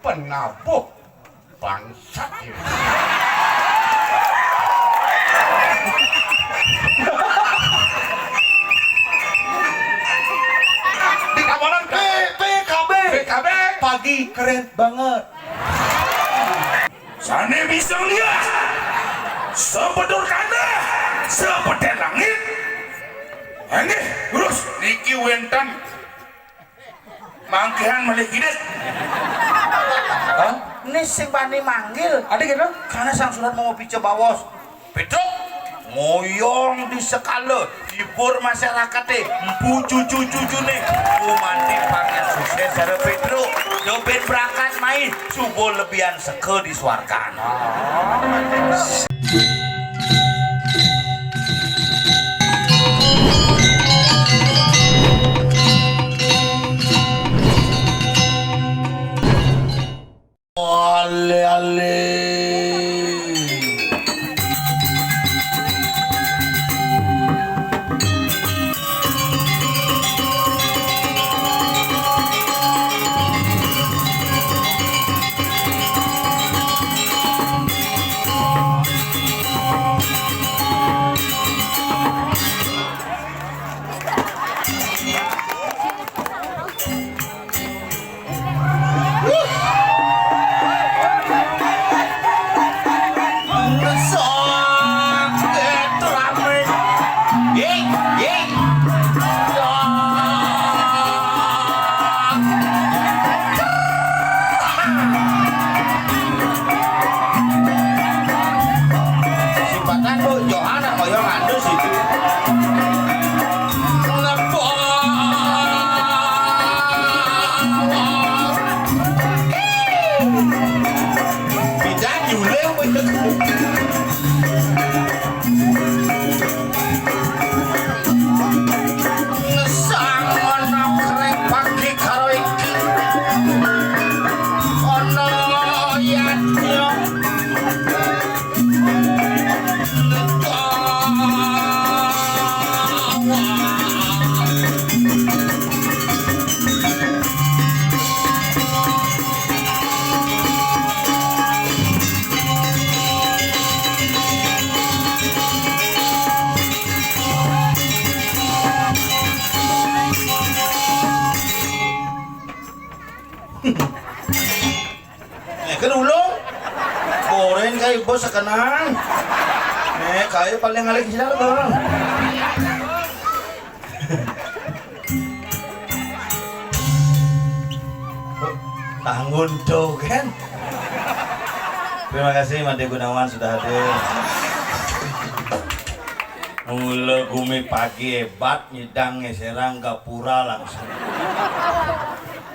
penabuh bangsat ini. Di kawanan PKB pagi keren banget. Sane bisa lihat sepedor kana sepeda langit. Ini terus niki wenten mangkihan malih gidet. Ini sing bani manggil Ada gitu? karena sang surat mau pice bawos Pedok moyong di sekala hibur masyarakat deh empu cucu-cucu nih mandi pakai sukses cara Pedro jopin berangkat main subuh lebihan seke di suarkan ale kan ulung goreng kayak bos sekenang kayak paling ngalih di sana bang tanggung tuh kan. Terima kasih Made Gunawan sudah hadir. Mula gumi pagi hebat nyidang ngeserang gapura langsung.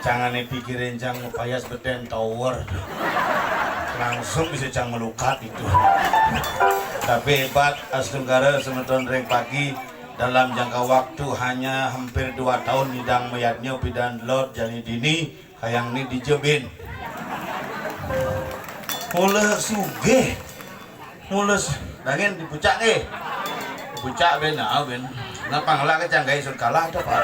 Jangan pikirin cang payas beten tower. Langsung bisa cang melukat itu. Tapi hebat Astunggara semeton reng pagi dalam jangka waktu hanya hampir 2 tahun nyidang mayatnya pidan lot jani dini kayang ini dijebin. Mula sugih. Mula dangin dipucak Pucak ben ben. Ngapa ngelak kecang gaya sun kalah tuh Pak.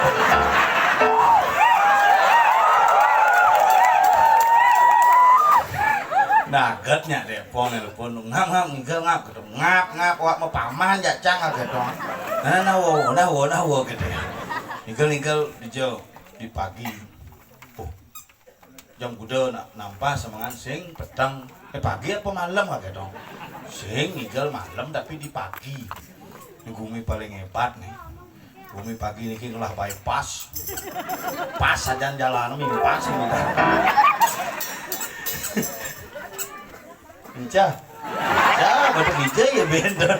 Nagetnya deh pon ngap ngap wak mau paman ya cang agak dong. Nawo gitu. Ningkel dijauh di pagi. Oh. Jam kuda nampak semangat sing petang pagi apa malam agak dong. Sing ningkel malam tapi di pagi. Ini Gumi paling hebat nih. Gumi pagi ini ngolah bypass. Pas saja jalan pas ini. Encah, betul hijau ya benda.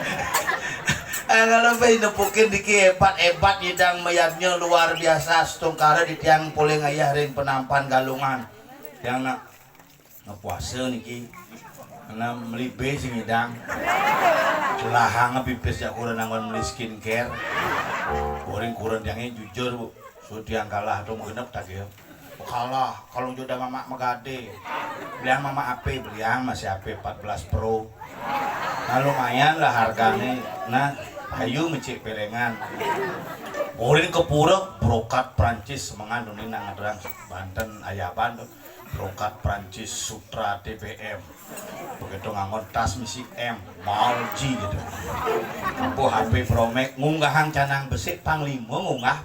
Kalau bayi nepukin diki hebat hidang mayatnya luar biasa. Setungkara di tiang poling ayah ring penampan galungan. Yang nak ngepuasa niki, karena melibe sing hidang. Lahang pipis ya kurang nangon beli skincare. Kurang yangnya jujur bu, sudiang kalah tuh mengenap tak ya. Kalah kalau jodoh mama megade beliang mama AP beliang masih AP 14 Pro nah lumayan lah harganya nah ayu mecik pelengan Orin kepurek brokat Prancis semangat ini nangadrang Banten Ayaban brokat Prancis Sutra TBM begitu ngangon tas misi M Malji gitu aku HP Promek ngunggahan canang besik panglima ngunggah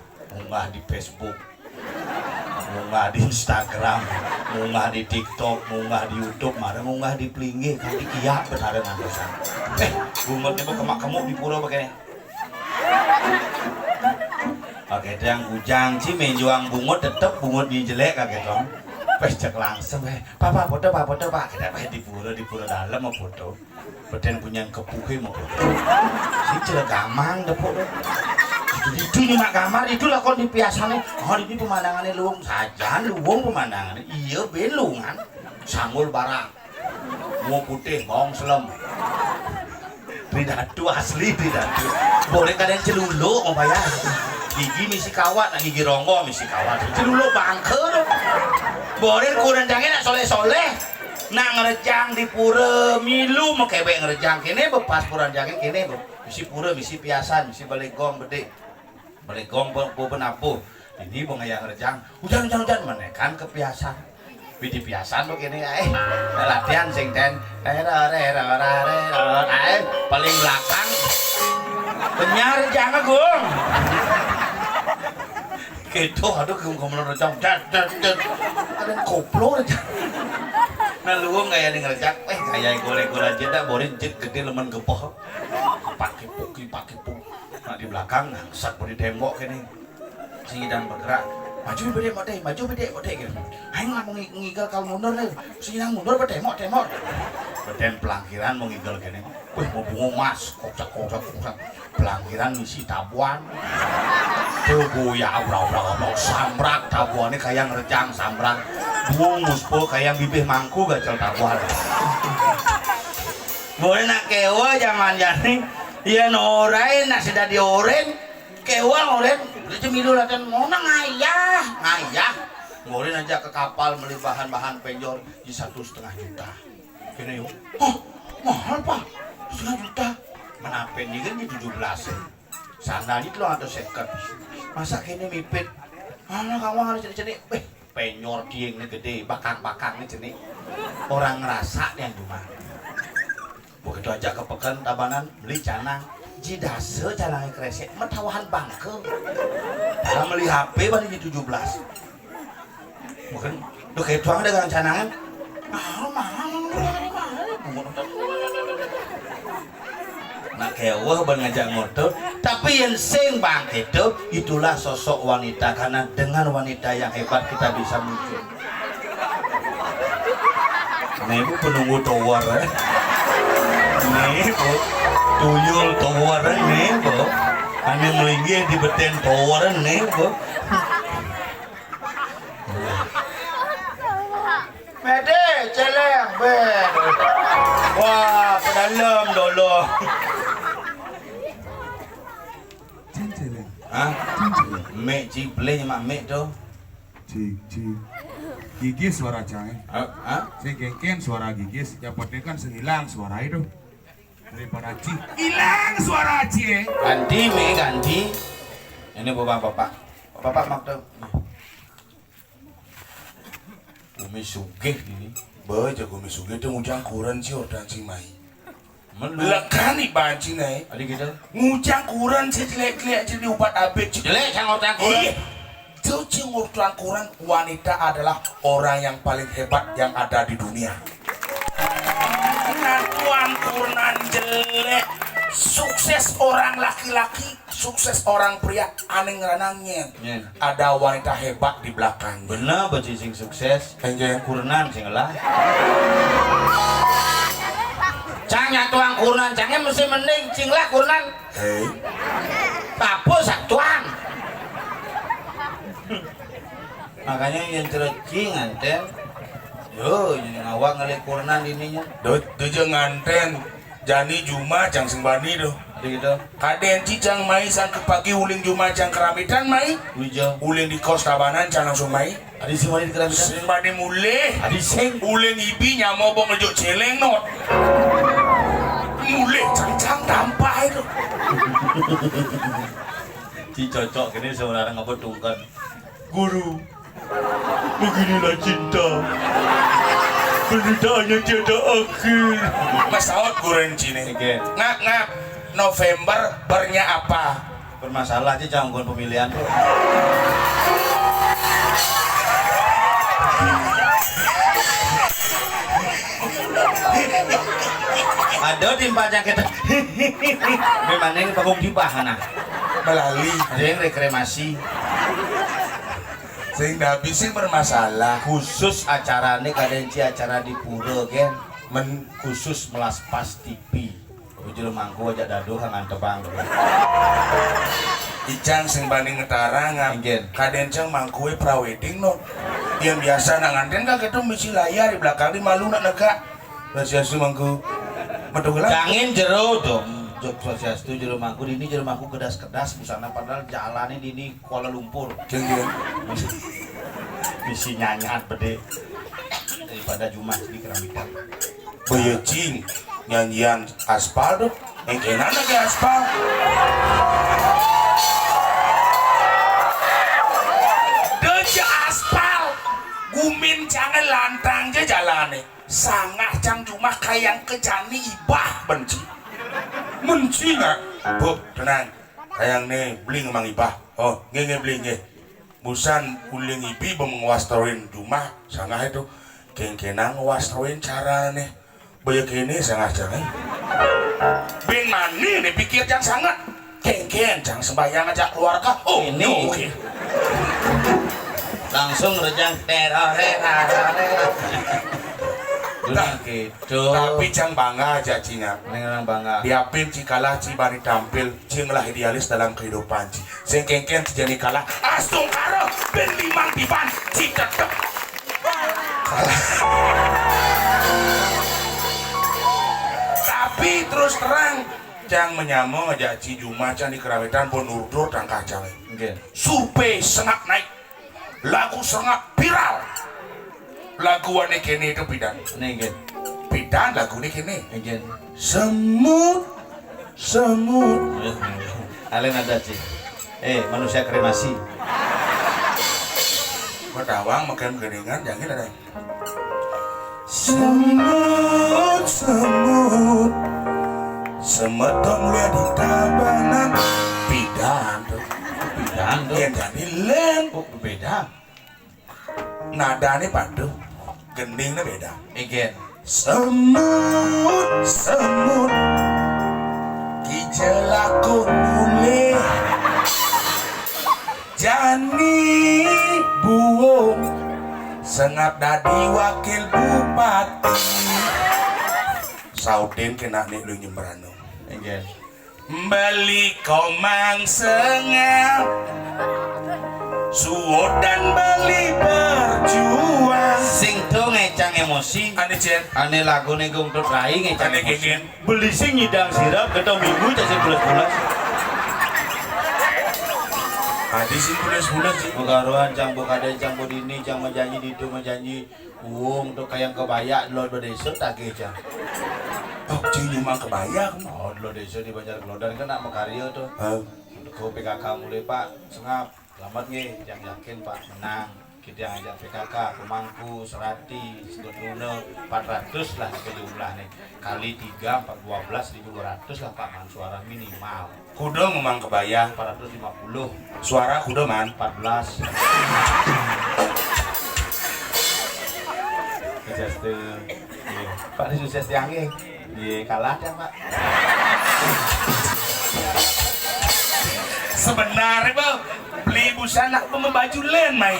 di Facebook, ngunggah di Instagram, ngunggah di TikTok, ngunggah di YouTube, marah ngunggah di Plinge, kan di Kia benar ngantosan. Bungetnya mau kemak-kemuk di pura begini. Oke, itu yang bujang sih menjuang bungut tetep bungut di jelek kaget dong. Pes cek langsung, papa foto pak, kita di pura dalam mau foto. Beten punya kepuki mau foto. Si jelek gamang deh foto. Itu nyimak kamar itu lah kon dipiasane. Oh ini pemandangannya luwung saja, luwung pemandangannya. Iya belungan, sanggul barang, mau putih, bawang selem. Tridatu asli tridatu. Boleh kalian celuluk mau bayar. Gigi misi kawat, gigi ronggo misi kawat. Celuluk bangker. Boleh kurang jangan nak soleh-soleh. Nak ngerejang di pura milu mau kebek ngerejang kene bepas kurang jangan kene misi pura misi piasan misi balik gong bedek. Belegong penapu ini mau ngayang rejang hujan menekan kebiasaan bidi biasan begini latihan sing ten paling belakang penyar rejang gung gitu aduh kemudian rejang ada koplo rejang nah lu kayak nih ngerejang kayak goreng aja dah boleh gede lemen gepoh pakai puki nah di belakang sak bodi tembok kene sing dan bergerak maju bede gitu aing mau ngigel kal mundur nih sing mundur bede tembok beden pelangkiran mau ngigel kene wih mau bunga mas kocak pelangkiran ngisi tabuan tuh ya aura sambrak tabuannya kayak ngerejang sambrak buang muspo kayak bibih mangku gacel tabuan boleh nak kewa zaman jani iya norain nasi dadi oren kewa oren itu milu latihan mau ngayah ngorin aja ke kapal beli bahan penjor di 1,5 juta kene yuk oh mahal pak 1,5 juta menapen ini kan di 17 sandalnya itu atau seket masa kene mipit kamu harus jadi penyor diengnya gede bakang-bakangnya jenis orang ngerasa yang cuma begitu aja ke pekan tabanan beli canang jidase canangnya kresek metawahan bangke dalam beli HP pada di 17 mungkin udah kayak tuang dengan canangan nah kewah ngajak motor tapi yang sing bangke itulah sosok wanita karena dengan wanita yang hebat kita bisa muncul nah ibu penunggu tower nih bu tuyul toweran nih bu ane melinggi di beten toweran nih bu mede celeng ben wah pedalam dolo hah mek cible mak mek tuh cik gigis suara cai saya gengken suara gigis yang penting kan sehilang suara itu daripada cik hilang suara cik ganti ini bapak makta umi sugih ini baca umi sugih itu ngujang kuran sih orang si mai melekan nih banci nih adik kita ngujang kuran sih jelek jadi ubat abet jelek yang ngutang kuran Cuci ngurtuan kurang wanita adalah orang yang paling hebat yang ada di dunia. Ngurtuan kurang jelek, sukses orang laki-laki, sukses orang pria, aneh ngeranangnya. Ada wanita hebat di belakang. Bener baju sing sukses, kurenan sing lah. Cangnya tuang kurenan, cangnya mesti mending sing lah kurenan. Hei, tapu sak tuang. Makanya yang tercing nganten yo yang ngawak ngelik kurenan ininya dojo nganten jani juma jang sembani do gitu kaden cicang mai sang ke pagi uling juma jang keramitan mai ujo uling di kos tabanan jang langsung mai adi sing di keramitan sing bade mule adi sing uling ibi nyamo bong ngejuk celeng not mule cang tampah itu ci cocok ini sebenarnya ngapa tungkan guru Beginilah cinta. Penderitaannya tiada akhir. Mas Saud goreng cine. Ngap November bernya apa? Bermasalah aja jangkauan pemilihan tuh. Ada timpanya kita. Memang ini panggung dibah nah. Melali. Ada yang rekremasi. Sehingga bisa bermasalah. Khusus acara ini kadensi acara di pura kan. Khusus melas pas TV. Ujul mangku aja dadu kangen tebang. Icang sing banding ngetara Ingin. kadencang mangkue prawedding no. Yang biasa nak nganten kak itu misi layar di belakang di malu nak neka. Rasiastu mangku. Betul lah. Jangan jero dong. Jok sosiastu jero mangku ini jero mangku kedas-kedas busana padahal jalannya di ini Kuala Lumpur. Jeng. Misi nyanyian bede daripada Jumat di keramikan. Bayecing nyanyian aspal tuh. Yang kena lagi aspal. Deja aspal. Gumin jangan lantang aja jalannya. Sangat cang cuma kayak kejani ibah benci. Benci nggak? Bu, tenang. Kayak nih beli ngemang ibah. Oh, nge beli nge. Busan uling ibi menguastorin rumah sangat itu. Kengkenang nguastorin cara nih. Banyak ini sangat jangan. Ben mani nih pikir jangan sangat. Kengken jangan sembahyang aja keluarga. Oh Ini. oke. Langsung rejang teror. Gitu. Tapi jangan bangga aja Cina. Orang bangga. Diapin cikalah cibari tampil cinglah idealis dalam kehidupan ci. Sing kengken jadi kalah. Astung karo ben limang diban ci tetep. Tapi terus terang jangan menyamong aja ci Juma can di kerawitan pun urdur dan kacang. Nggih. Survei sengak naik. Lagu sengak viral. Lagu ane kene itu pidan. Nggih. Pidan lagu ini kene. Nggih. Semut. Alen ada sih. Manusia kremasi. Matawang makan geningan jangan ada. Semut semetong liat di tabanan pidan tuh. Pidan tuh. Ya jadi len Oh, beda. nadanya padu geningnya beda. Nggih. Semut kijelaku mulai jani buung sengap dadi wakil bupati Saudin kena nih lu nyembrano Nggih. beli komang sengap suodan beli berjuang Sing tuh ngecang emosi. ane cen Ane lagu nih gue untuk rai ngecang ane emosi. gengin Beli sing nyidang sirap ketemu minggu jadi bulas-bulas. adi sih bulas-bulas sih Pengaruhan cang ada cang bodini cang menjanji di itu menjanji uang tuh kayak kebaya lo desa tak cang. oh cuy nyumang kebayang Oh lo desa di Banjar Gelodan kan nak mekarya tuh. Kau PKK mulai Pak sengap selamat nih yang yakin Pak menang. Kita ngajak PKK Kumangku Serati Sedono 400 lah jumlah nih kali 3 12.200 lah Pak man suara minimal kudo ngomong kebayang 450 suara kudo man 14 sukses tuh Pak ini sukses tiangnya kalah ya Pak sebenarnya bang beli busana membaju len mai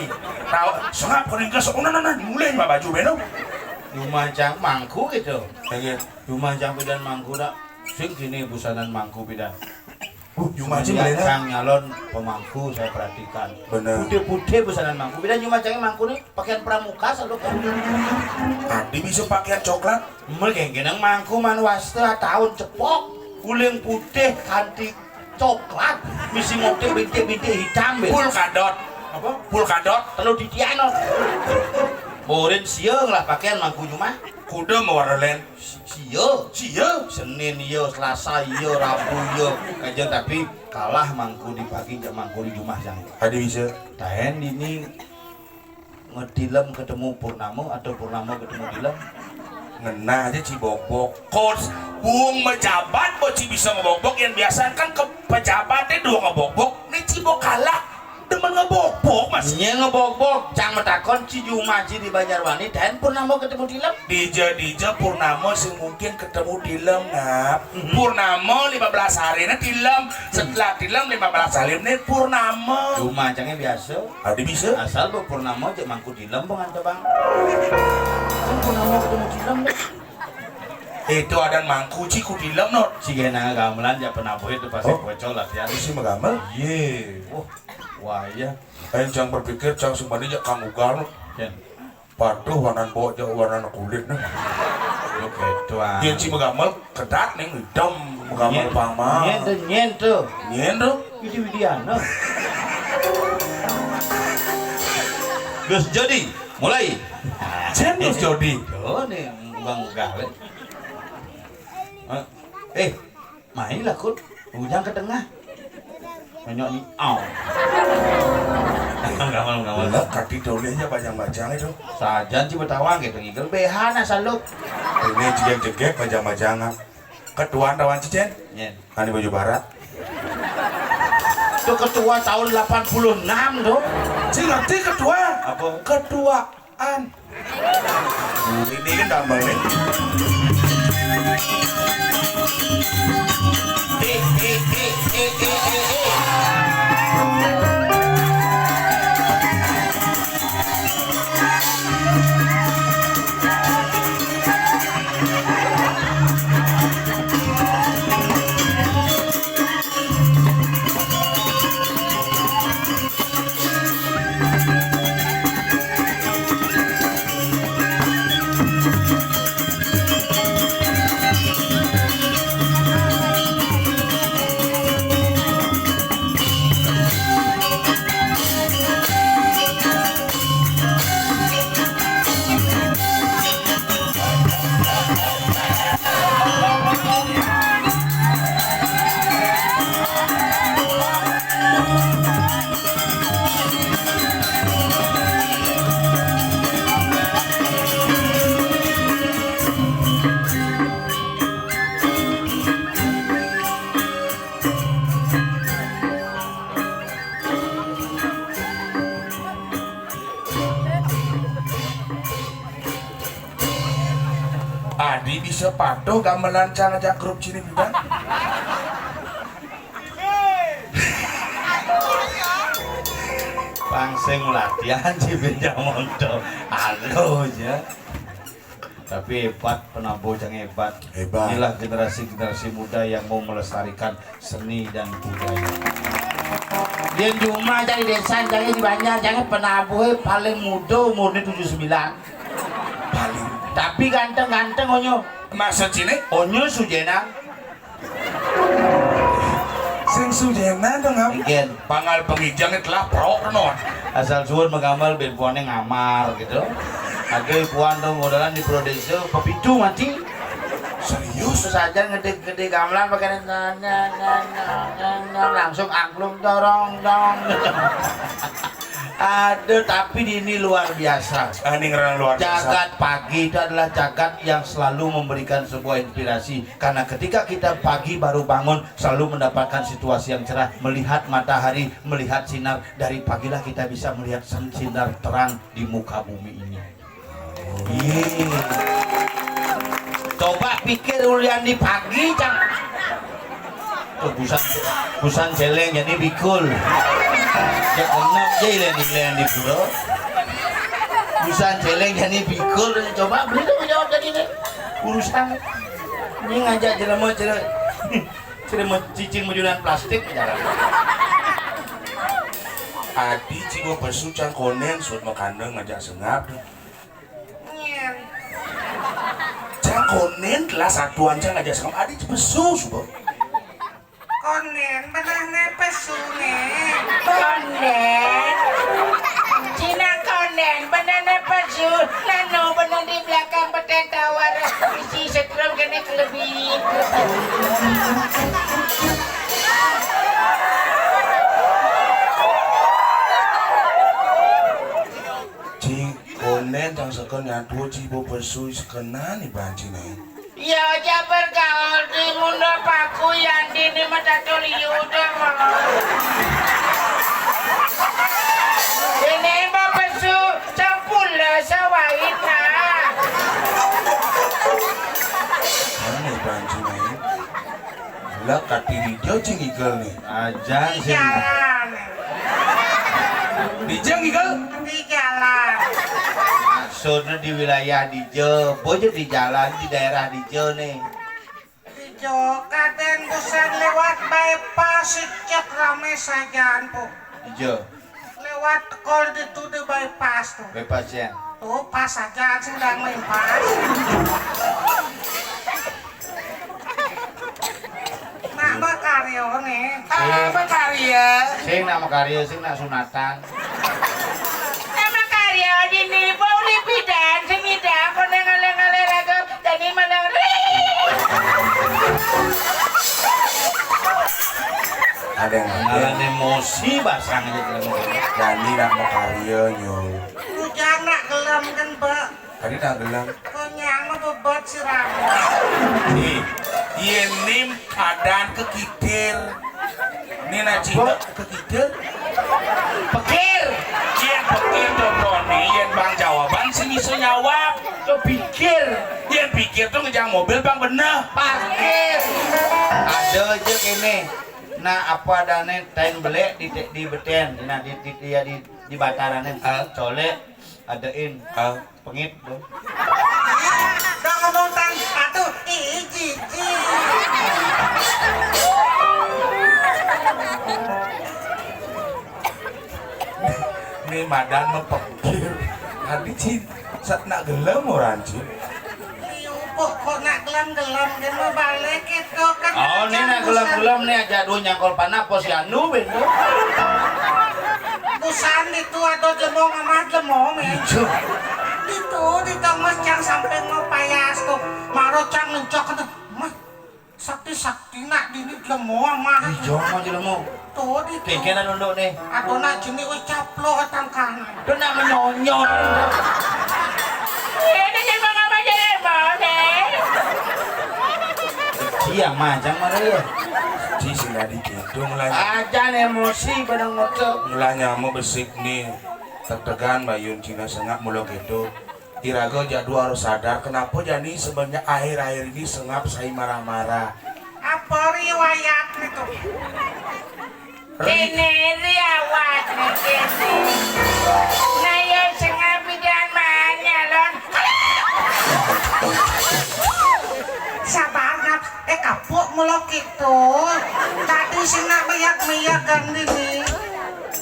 tahu sengap kuning ke sok nana mulai mah baju beno Lumajang mangku gitu kayak Lumajang pidan mangku dak sing gini busanan mangku pidan Lumajang Semenjak beli Kang nyalon pemangku saya perhatikan bener putih-putih busanan mangku pidan Lumajang mangku nih pakaian pramuka selalu kan tadi bisa pakaian coklat mel gengenang mangku man wasta tahun cepok kuling putih kanti coklat misi motif bintik-bintik hitam pul kadot apa pul kadot terlalu ditiano borin siang lah pakaian mangku cuma kudo mewarna len siang sia Senin iyo, Selasa iyo, Rabu iyo kajian tapi kalah mangku di pagi jam mangku di rumah jang tadi bisa tahen ini ngedilem ketemu Purnama atau Purnama ketemu dilem? Ngena aja Cibok-bok. Coach, buang mejabat boci bisa ngebok-bok yang biasa kan ke pejabatnya dua ngebok-bok. Nih Cibok kalah demen ngebok-bok mas. Nya ngebok-bok, cang metakon si Jumaji di Banjarwani dan Purnama ketemu dilem. Dija Purnama sing mungkin ketemu dilem ngap. Purnama 15 hari ini dilem. Setelah dilem 15 hari ini Purnama. Juma cangnya biasa. Ada bisa? Asal bu Purnama aja mangku dilem bang anta bang. Kan Purnama ketemu dilem deh. Itu ada mangku ciku dilem not. Si gena gamelan ya penabuh itu pasti bocor latihan. Si megamel? Ye. Wah iya. Jangan berpikir jangan sumbangi jak kang ugal. Jen. Patuh warna bawa jak warna kulit nih. Yo gitu ah. Dia si megamel kedat nih hitam megamel pama. Nyen tuh. Nyen tuh. Widi Widiana. Gus Jody, mulai. Cenus Jody. Oh nih bang gale. Mainlah kun. Ujang ke tengah. Menyok ni. Au. Gamal. Lah kaki dolenya bajang-bajang itu. Sajan ci betawang gitu ngigel behana saluk. Ini jegek-jegek bajang-bajang. Ketuaan tawan cicen. Nyen. Ani baju barat. Itu ketua tahun 86 tuh. Cing ngerti ketua? Apa? Ketuaan. Ini kan tambah nih. Adi bisa patuh gamelan cang aja grup cini bukan? Pangsing latihan si Benjamonto. Halo ya. Tapi hebat penabuh yang hebat. Hebat. Inilah generasi muda yang mau melestarikan seni dan budaya. Dia cuma dari desa jangan di Banjar jangan penabuh paling muda umurnya 79. Paling. Tapi ganteng onyo. Maksud cini? Onyo Sujena. Sing Sujena dong ngap. Igen. Pangal pengijang telah pro non. Asal suun mengamal ben puannya ngamar gitu. Ada puan dong modalan di Prodesa pepitu mati. Serius? Terus aja gede gamelan pakai langsung angklung dorong. Aduh, tapi ini luar biasa. Ini ngerang luar biasa. Jagat pagi itu adalah jagat yang selalu memberikan sebuah inspirasi. Karena ketika kita pagi baru bangun, selalu mendapatkan situasi yang cerah. Melihat matahari, melihat sinar. Dari pagilah kita bisa melihat sinar terang di muka bumi ini. Coba pikir ulian di pagi, Cang. Tuh, busan celeng jadi bikul. Ya enak jalan di pura. Busan celeng jadi bikul. Coba beli tuh jawab tadi deh. Urusan ini ngajak jelema jelema cicing mujudan plastik jalan. Adi cibo pesu cang konen suat makandeng ngajak sengap. Cang konen telah satuan cang ngajak sengap. Adi pesu subo. Konen benang pesu nih. Konen Cina konen benana pesu nano benang di belakang peten tawar isi setrum kena kelebihan Cing dua cibo pesu sekena nih banci nih. Ya aja bergaul di mundo paku yang di mata udah mau. Ini bapak su campur lah sawain nah. Mana banci nih? Lah kati hijau cingigel nih. Ajang Di sing jalan. Dijang igel? Di jalan. maksudnya di wilayah Dijo, bojo di jalan di daerah Dijo nih. Di Jokaden busan lewat bypass cek rame sajaan po. Dijo, Lewat kol itu di bypass tuh. bebas ya. Tuh pas sajaan sedang lepas. Nak bakaryo nih. Apa karya? Sing nama karya, sing nak sunatan. Nama karya ini boleh bidan semidang kena ngaleng-ngaleng raga dan ini malah Ada yang Ngalan emosi basang aja kalau Dani nak mau karya nyol. Lu jangan gelam kan mbak. Tadi tak gelam. Konyang mah bebot siram. Nih, ini keadaan kekikir. Ini najiba kekikir. pikir. Yen pikir contohnya, yen bang jawaban sih bisa jawab. Lo pikir. Yen pikir tuh ngejang mobil bang bener. Parkir. ada aja kene. Nah apa dane tain belek di beten, nah di batarannya. Colek adain pengit tuh. Udah ngomong tanpa tuh. Ih jijik. Nih madan mempikir. Tadi sih saat nak gelam orang sih. Liupuk kok nak gelam-gelam kan mau balik itu kan. Oh ini nak gelam-gelam nih aja dulu nyangkol panah posyandu bendo. Busan itu atau jemong amat jemong ya. Itu di tengah cang sampai ngopayas tuh. Maro cang nencok itu. Mah sakti-sakti nak dini jemong mah. Hijau mau jelemu. Tuh di tuh. Kekenan nunduk nih. Atau nak jenis caplo atang kanan. Itu nak menyonyot. Ini jadi apa jadi mana? Siang macam mana ya? Ci sih nggak dihitung lah. Ajan emosi pada ngotot. Mulanya mau besik nih. Tertegan bayun Cina sengap mulok itu. Irago jadul harus sadar kenapa jadi sebenarnya akhir-akhir ini sengap saya marah-marah. Apa riwayat itu? Ini riawat nih ini. Nah yang sengaja bidan mana lon? Sabar nak. Kapuk mulok itu. Tadi sih nak miyak-miyak kan ini.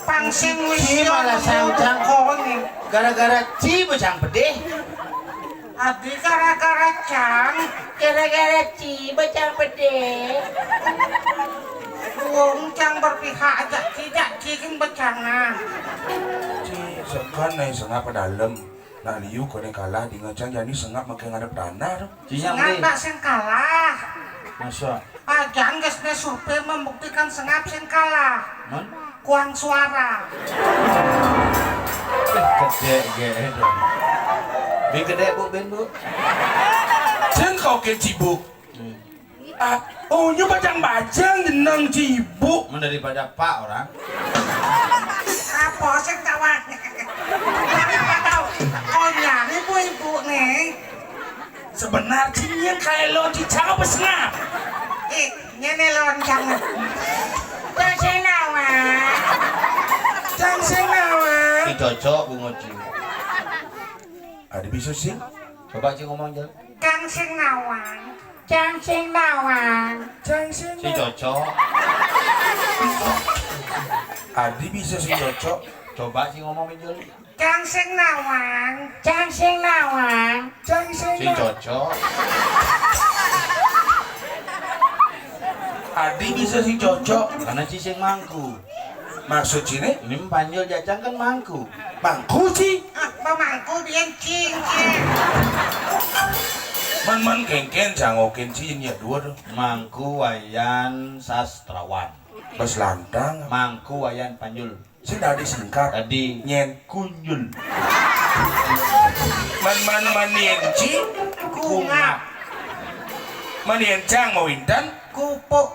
Pangsing Ci malah sancang. koni. Gara-gara Ci becang pedih. Adi gara-gara cang. Gara-gara ci bacang pede. Wong cang berpihak aja tidak cikin becangan. Ci sekan nih sengap ke dalam. Nah liu kau kalah di ngecang jadi sengap makin ngadep tanah. Ci yang Sengap deh. tak sing kalah. Masa? Ajan gesnya survei membuktikan sengap sing kalah. Mon? Kuang suara. Gede gede dong. Bi gede bu ben bu. Ceng kau ke cibuk. Oh nyu bajang-bajang jeneng cibuk. Mana daripada Pak orang. Apa sing kawan? Apa tahu? Oh ya, ibu-ibu nih. Sebenarnya kayak lo cicak apa sengap? Nyene loncang. Cang senawa. Cang sing nawa. Ki cocok bu ngoci. Ada bisa sih? Coba Ci ngomong aja. Kang sing nawang. Cang senawa. Si cocok. Adi bisa sih cocok. Coba Ci ngomong aja. Kang sing nawang. Cang senawa. Si cocok. Adi bisa sih cocok. Karena Ci sing mangku. Maksud sini Ini panggil jajang kan mangku. bangku sih. Pemangku dia cing. Man kengken jangokin sih ini ya dua dong. Mangku wayan sastrawan. Bas lantang. Mangku wayan panjul. Sih tadi singkat. Tadi Nyen kunjul. Man manienci Kungap. Maniencang mau intan Kupuk.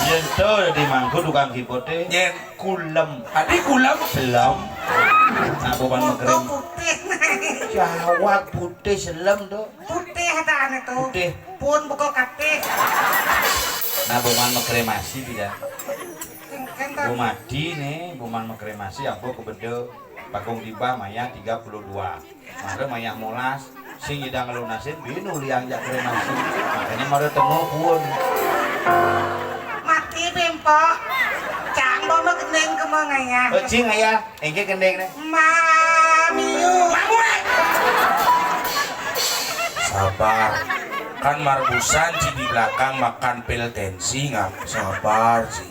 Yen to di mangku tukang kipote nyen kulem adi kulam selam. Nah, beban Foto megering. putih. Jawab putih selam to. Putih adaan itu. Putih. Pun buka katih. Nah, beban mekremasi tidak. Kan tak. Bumadi nih, buman mekremasi aku kebedo Bagong tiba maya 32. Mare maya molas sing idang lunasin binu liang jak kremasi. Makanya mare temu pun. Mati bempo. Cang bono kening kemangaya. Cing aya, engke kendeng nih. Mamiu. sabar kan marbusan ci di belakang makan pil tensi ngap sabar sih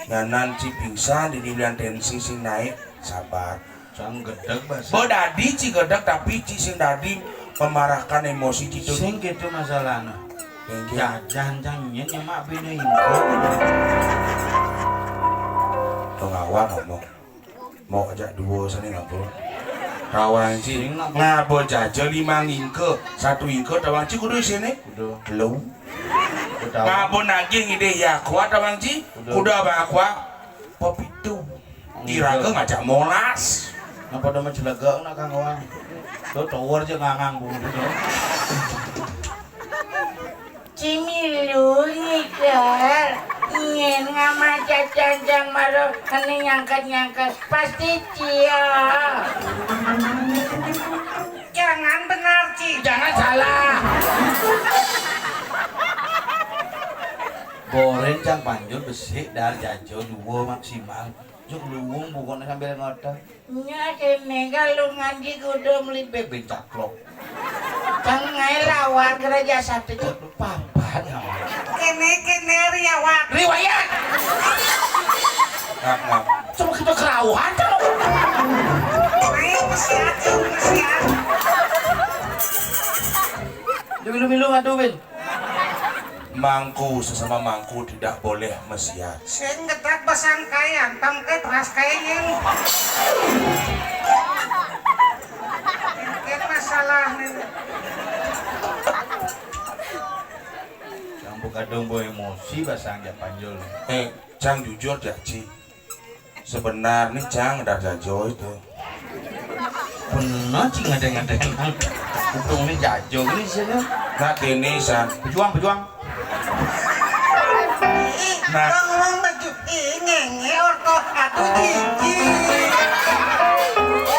nyanan ci pingsan di dibilang tensi sing naik sabar Sang gedeg bahasa. bo dadi ci gedeg tapi ci sing dadi memarahkan emosi ci tuh Sing gitu masalahnya. ya Jajan jangan nyemak bini info. pengawan ngomong mau ajak dua sini ngapur kawan ci ngabo jaja 5 ingke 1 ingke tawang ci kudu sini Udah. belum Udah. ngabo naging ide ya kuat tawang ci kudu abang kuat popitu iraga ngajak molas Ngapa dah macam lega nak kang kawan. Tuh tower je ngangang bumbu tu. Cimilu nikah ingin ngama jajan maro kene nyangkat pasti cia Jangan benar, Ci. jangan salah Boren cang panjul besik dar jajo 2 maksimal. Juk luwung bukan sambil ngotot. nya kene galungan di kudu melibet Bebek caklok. tangai lawan gereja satu Papan ngawan. Kene riawak. riwayat ngap cuma kita kerawuhan tuh Naik mesiat, mesiat. Milu-milu ngadu Bin. mangku sesama mangku tidak boleh mesiat Sing getak basang kayan, tangkai teras kayan. Mungkin masalah nih. Yang buka dombo emosi basang jak panjul. Cang jujur Jaci sebenarnya Cang dar jajo itu Benar cing ngadeng-ngadeng. Untung ini jajo ini sini. nah kene san Pejuang. Nah. Ngomong baju ini orto atau gigi.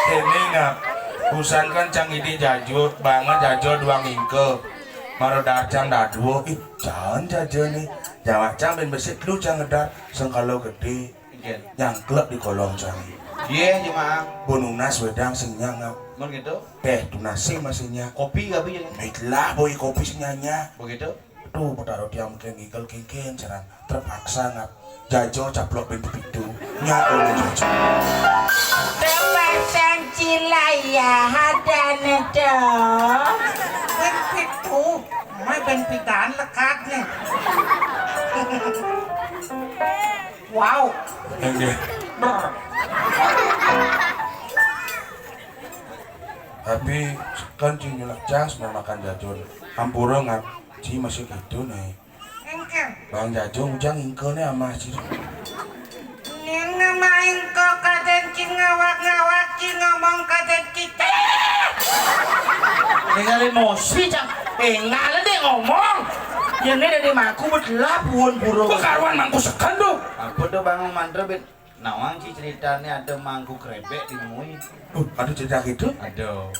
kene ngap usan kan Cang ini jajo banget jajo 2 ingke maro dar Cang dar 2 jangan jajo nih Jawa Cang ben besit lu Cang ngedar sengkalo gede nyangklek di kolong Cang Iya jemaah. bonunas wedang sing nyangap Mau gitu? teh tunasi masihnya Kopi gak bisa? baiklah boy kopi sing nyanya Begitu? tuh petaro tiang mungkin ngigel kengken jalan terpaksa ngap jajo caplok pintu pintu nyaul jajo terpasang cilaya hadane dong Ben pitu, may ben pitaan lekat nih. Wow. Oke. Tapi kan cing nyulak cas makan jajon ampura ngap ci masih gitu nih Engken. bang jajo ujang ingke nih ama ci Nina main kok kaden cing ngawak-ngawak cing ngomong kaden kita. Tinggal emosi cang. ngalah deh ngomong yang ini dari maku berdelap Pun burung. bekaruan mangku sekan tuh Aku tuh bang mandra Bin. Nawang sih ceritanya ada mangkuk krebek dinemuin. aduh cerita gitu Aduh.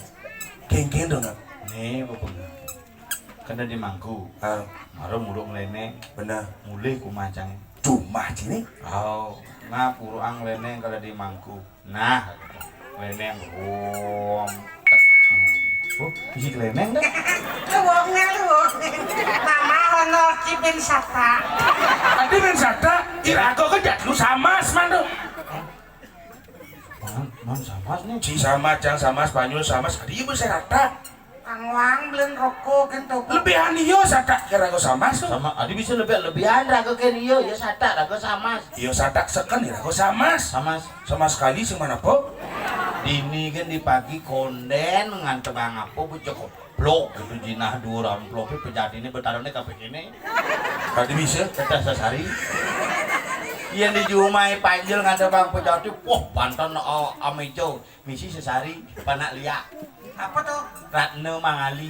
kengken dong ngap Nih bapak. Kena di mangku. ah Maro muluk melene. benar Mulai ku macang. cuma cini Oh, nah puruang leneng kalau di mangku. Nah, leneng rom. Oh, isi leneng dah. Luwongnya luwong. Nama honor Cibin Sata. tadi men sata irago kan jatuh sama seman tuh Man sama nih. ci sama Cang sama Spanyol sama sekali ibu saya rata Kang Wang belen rokok gitu. lebihan iyo sata kira sama tuh Sama, adi bisa lebihan rago kan iyo ya sata rago sama. iyo sata sekan irago sama Sama. sama sekali sing mana po Dini kan di pagi konden ngantem apa bu cukup blok gitu jinah dua amplop pejat ini betarannya kape ini Tadi bisa. kita sasari yang di Jumai panjel ngantem bang pejat itu wah panton amico misi sesari panak liak Apa tuh? Ratna Mangali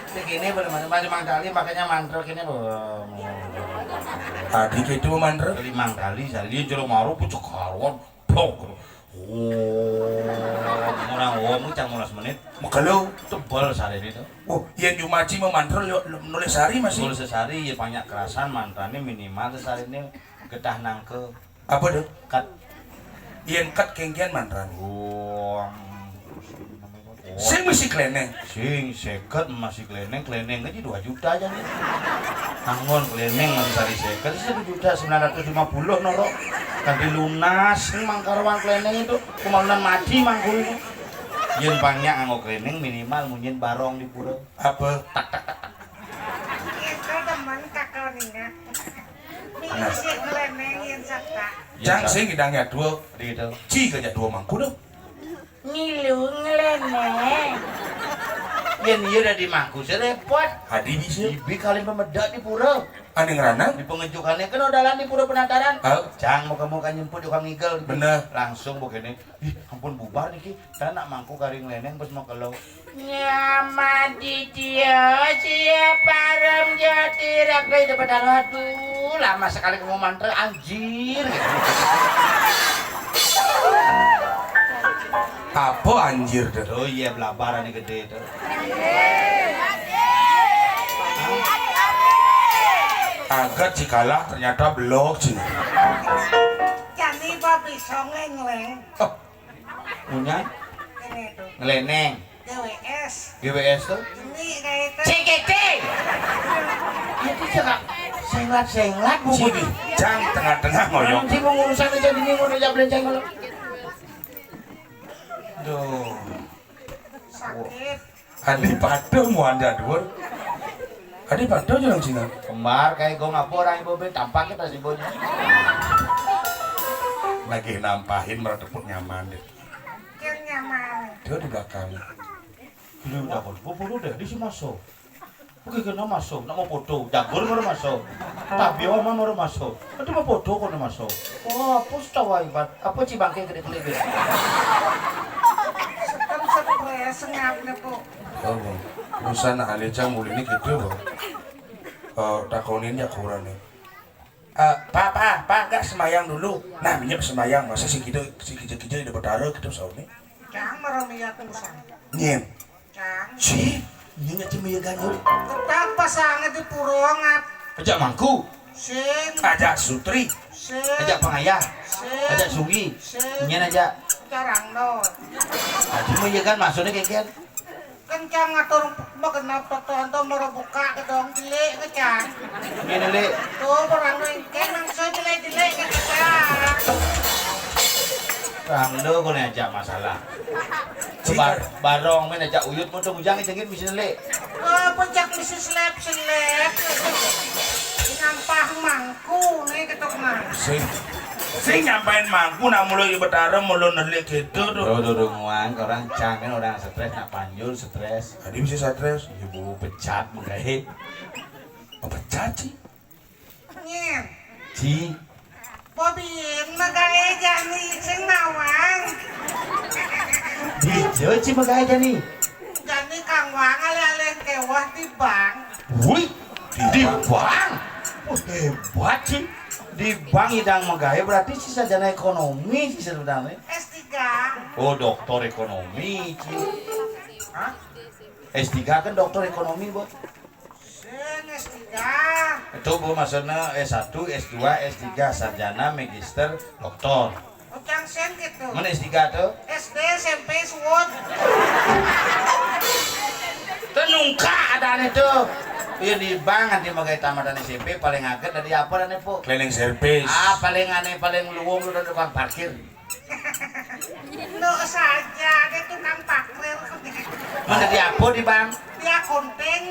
segini bener-bener Mangali makanya mantra kini Tadi gitu mandra. limang kali sehari dia jero maru pucuk karuan blok orang ngomong cang 15 menit Kalau tebal sehari itu oh yang Jumaji mau mandra nulis hari masih. kalau sehari ya banyak kerasan mantranya minimal sehari ini getah nangke Apa tuh? kat Yang kat kengkian mandra. oh Saya mesti kleneng. sing seket masih kleneng aja 2 juta aja nih tangon kleneng masih sehari seket 1.950.000 noro ganti lunas mangkarwan kleneng itu kemaluan mati mangkul itu yen banyak nganggo kleneng minimal munyin barong di pura Apa? Itu teman kakonnya. Misi ngelenengin sakta. Cang sing ngidangnya dua. gitu Ci kerja dua mangku dong. Ngilu ngeleneng. yen iya udah dimangku repot Hadi bisa. ibi kali pemedak di pura Ane ngeranang. di pengejukannya kan udah di pura penataran Oh. cang muka-muka nyemput juga ngigel Bener. langsung begini ih ampun bubar nih ki kan nak mangku garing leneng bos mau kalau Nyama di dia siapa ram jati raga itu pada aduh lama sekali kamu mantra anjir Apa anjir dah? oh iya belabaran nih gede itu Agak cikalah ternyata blok sih. Jadi babi songengleng. Oh, punya Ini tuh. ngeleneng GWS. GWS tuh Ini kayak itu. CGT itu cakap senglat bu sini, cang tengah-tengah ngoyong. si mau urusan aja ini mau aja belajar kalau Duh, Sakit. adi pada mau anda dua. Adi pada jalan Cina. kembar kayak gue ngapor orang ibu tampaknya pas ibunya Lagi nampahin meretepuk nyaman deh. Yang nyaman. Dia di belakang. ini udah buru deh di sini masuk oke kena masuk nak mau foto jagur mau masuk tapi oma mau masuk nanti mau foto kau masuk wah pus tahu apa sih bangke gede-gede Setem stres ngapnya bu. Oh, bang. Urusan ahli cang mulai ini gitu bang. Takonin ya kurang nih. Pak, enggak semayang dulu. Nah, minyak semayang, masa si kita di betara gitu soalnya. Cang meremia tulisan. Nyen, Cang. si, ini nggak cemaya ganjil. Tetap pasangan di puro ngap. ajak mangku Sing. Ajak Sutri, Sing. ajak pengayah Sing. ajak sugi Sing. nyen aja Jarang no. aja mau ya kan maksudnya kayak Kencang ngatur magenap tonton mau buka ke dong cilik ngecang. ini le Tuh orang lengkeng nang saya cilik ngecang. Rang lo kau ajak masalah Bar barong main ajak uyut mau tuh bujang jengit misalnya le Oh, pejak misi slap. Nyampah mangku nih ketok nang. sing nyampain mangku nak mulai di betara mulai nelik gitu tuh. Dodo nguang orang cangen orang stres nak panjul stres Tadi bisa stres. ibu pecat menggahe Apa caci? Nyen. ci Bobin magae jani sing nawang. Dijo ci menggahe aja nih Jani kang wang ale-ale kewah di bank. wih di bank hebat sih di bank idang menggahe berarti sisa jana ekonomi sih sebenarnya S3. oh doktor ekonomi ci Hah? S3 kan dokter ekonomi bu Sing S3. itu bu maksudnya S1 S2 S3 sarjana magister doktor Ucang sen gitu. mana S3 tuh SD SMP suwun. tenungka ada itu iya di bank nanti magai tamatan SMP paling agak dari apa dan po Cleaning service. paling aneh paling luwung lu dari tukang parkir Lu saja ada tukang parkir. mana di apa di bank Dia konting.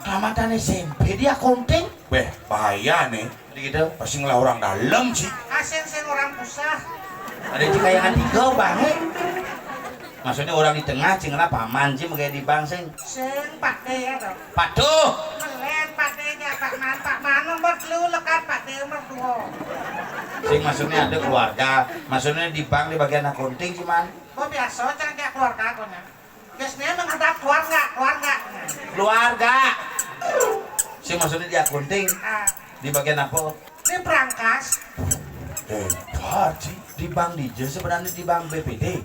tamatan SMP dia konting Beh, bahaya nih. gitu Pasti ngelah orang dalam sih. Asin sing orang pusah. Ada cikayangan tiga banget. Maksudnya orang di tengah cingna paman sih mengkayak di bang sing. Sing Pak De ya toh. Paduh. Melen Pak De nya Pak Man nomor lu lekat Pak De nomor 2. Sing maksudnya ada keluarga. Maksudnya di bank di bagian akunting sih man. Kok biasa jangan kayak keluarga aku nya. Biasanya menghadap keluarga. Keluarga. Sing maksudnya di akunting. Ah, Di bagian apa? ini berangkas. Hebat sih. Di bank DJ sebenarnya di bank BPD.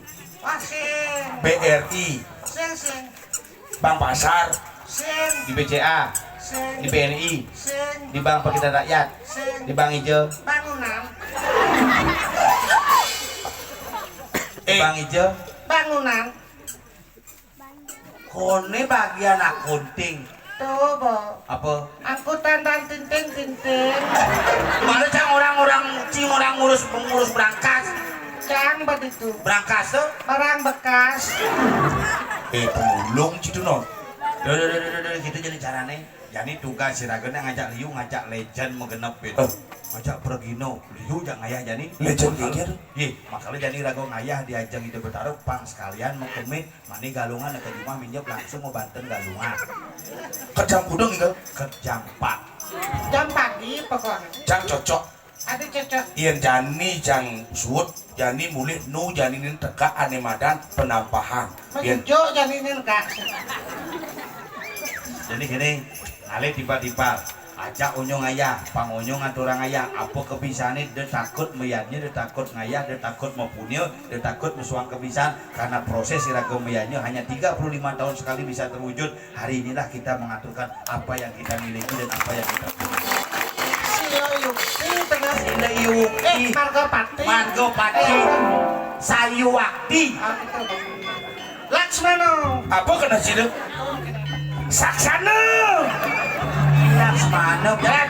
Wah sing. BRI. Sing. Bank Pasar. Sing. Di BCA. Sing. Di BNI. Sing. Di Bank Pekitan Rakyat. Sing. Di Bank Hijau. Bangunan. Di Bank Hijau. Bangunan. Kone bagian akunting. Tuh, Bo. Apa? Angkutan dan tinting. Mana cang orang ngurus berangkas. Jangan begitu. Berangkas tuh. Barang bekas. Pemulung citu non. Duh, gitu jadi carane. Jadi tugas siragena ngajak liu, ngajak legend mengenep itu. Ngajak pergino, liu jangan ngayah jadi legend pikir. Makanya jadi rago ngayah diajang ide bertaruh pang sekalian mau kemit, mani galungan ke rumah minyak langsung mau banten galungan. Kejam kudung itu, kejam pak. Jam pagi pokoknya. Jang cocok. Ada cocok. Ien jani jang suut, jani mulih nu jani nin teka ane madan penampahan. Ien Menunjuk janinin kak. Jadi gini, ngalih tiba-tiba ajak onyong ayah, pang onyong aturang ayah, apa kebisaannya dia takut meyanya, dia takut ngayah, dia takut mau punya, dia takut musuang kebisan karena proses iragam meyanya hanya 35 tahun sekali bisa terwujud. Hari inilah kita mengaturkan apa yang kita miliki dan apa yang kita punya. Sio Yuki tengah Sila Yuki, Margo Pati. Sayu Wakti. Ah, itu. Laksmano. apa kena sini? Saksana. Laksmana, Brad.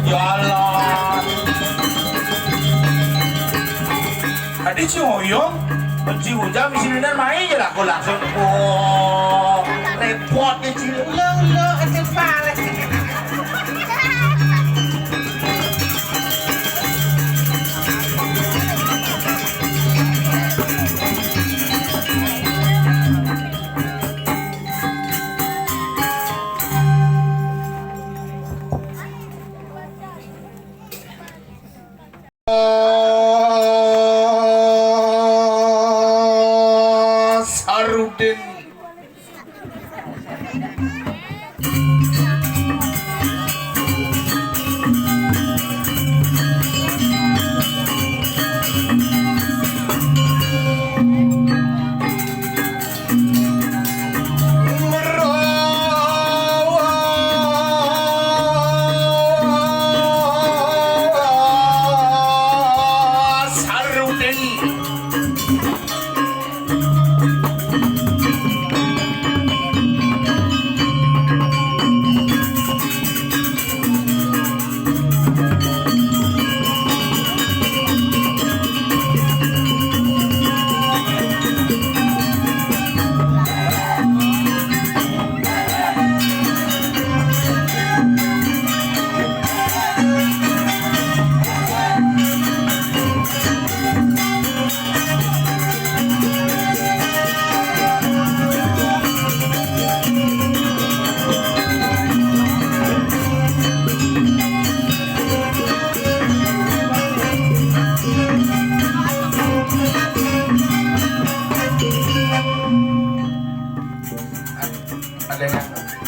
Jalan. Adik si Hoyong benci hujan di sini dan main aja aku langsung. Repotnya sih. Lo itu pale. Sarudin.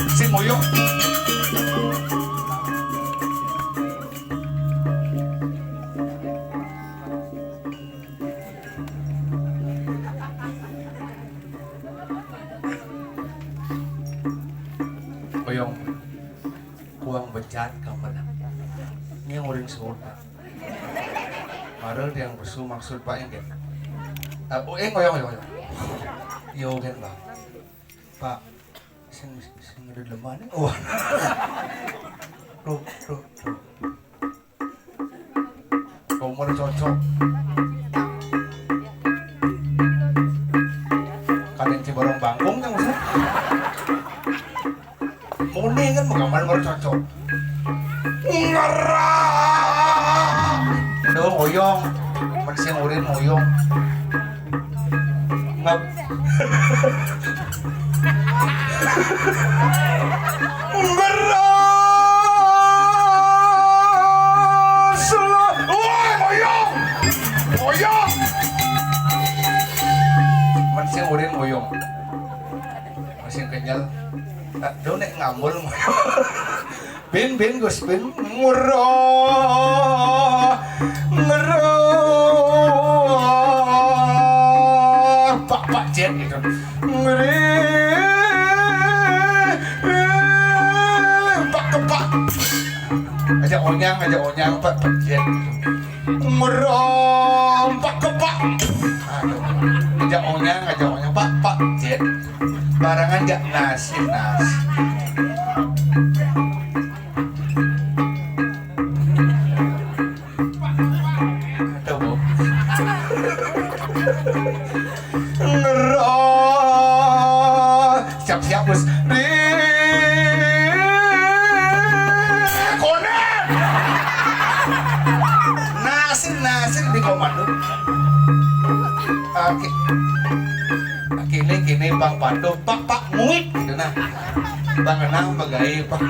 Si Moyong. Boyong, kuang becat kamana. Ini yang uring suut pak. Marel yang besu maksud pak yang ngoyong. Yo kan bang. Pak, sing ada lemane. Wah. Tuh. Kau mau cocok. Kalian cibarong bangkong kan maksudnya? gaman baru cocok. Ngerah. Aduh, moyong. Masih ngurin moyong. Ngap. Ngerah. Wah, moyong. Moyong. Masih ngurin moyong. Masih kenyal. Aduh, nek ngambul moyong. Bin Gus bin murah pak jet gitu pak kepak ajak onyang pak jet murah pak kepak ajak onyang pak jet barangan jak nasi siap bos konen nasin di komando kini bang Pandu pak muit gitu nah bang enang bagai pak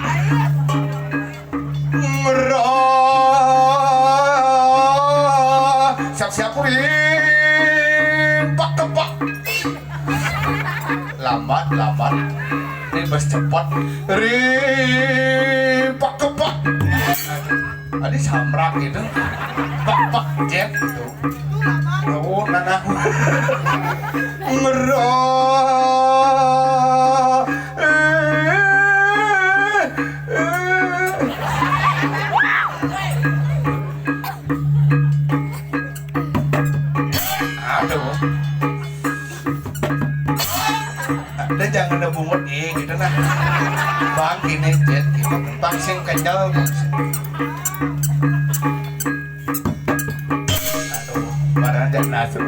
merah siap pak kepak lambat ini bas cepat pak kepak ada samrak gitu pak jet gitu oh nanah merah aduh ada jangan ada bungut gitu nah bang gini jet gitu bang sing kenyal aduh barang jangan nasu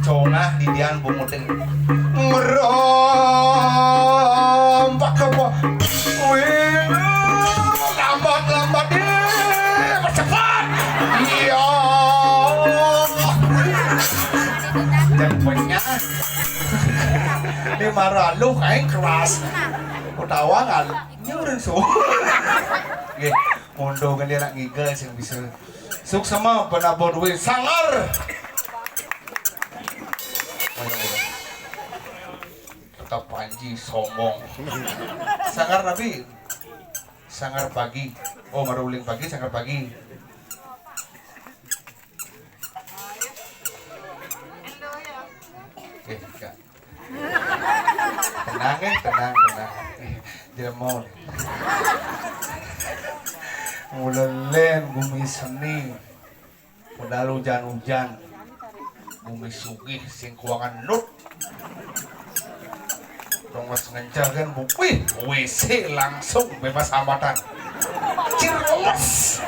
congah di dian bungutin merompak ke bawah wih lambat cepat iya punya di maralu kain keras utawa ngalu nyurin su nggih mondo kan dia nak ngigel sing bisa suk sama penabur duit sangar tetap Panji sombong sangar nabi sangar pagi oh maruling pagi sangar pagi enggak. Tenang. Dia mau. Mulelen bumi seni. Modal hujan. Bumi sugih sing kuangan nut. Rongos ngencar kan bukwi WC langsung bebas hambatan. Cirlos.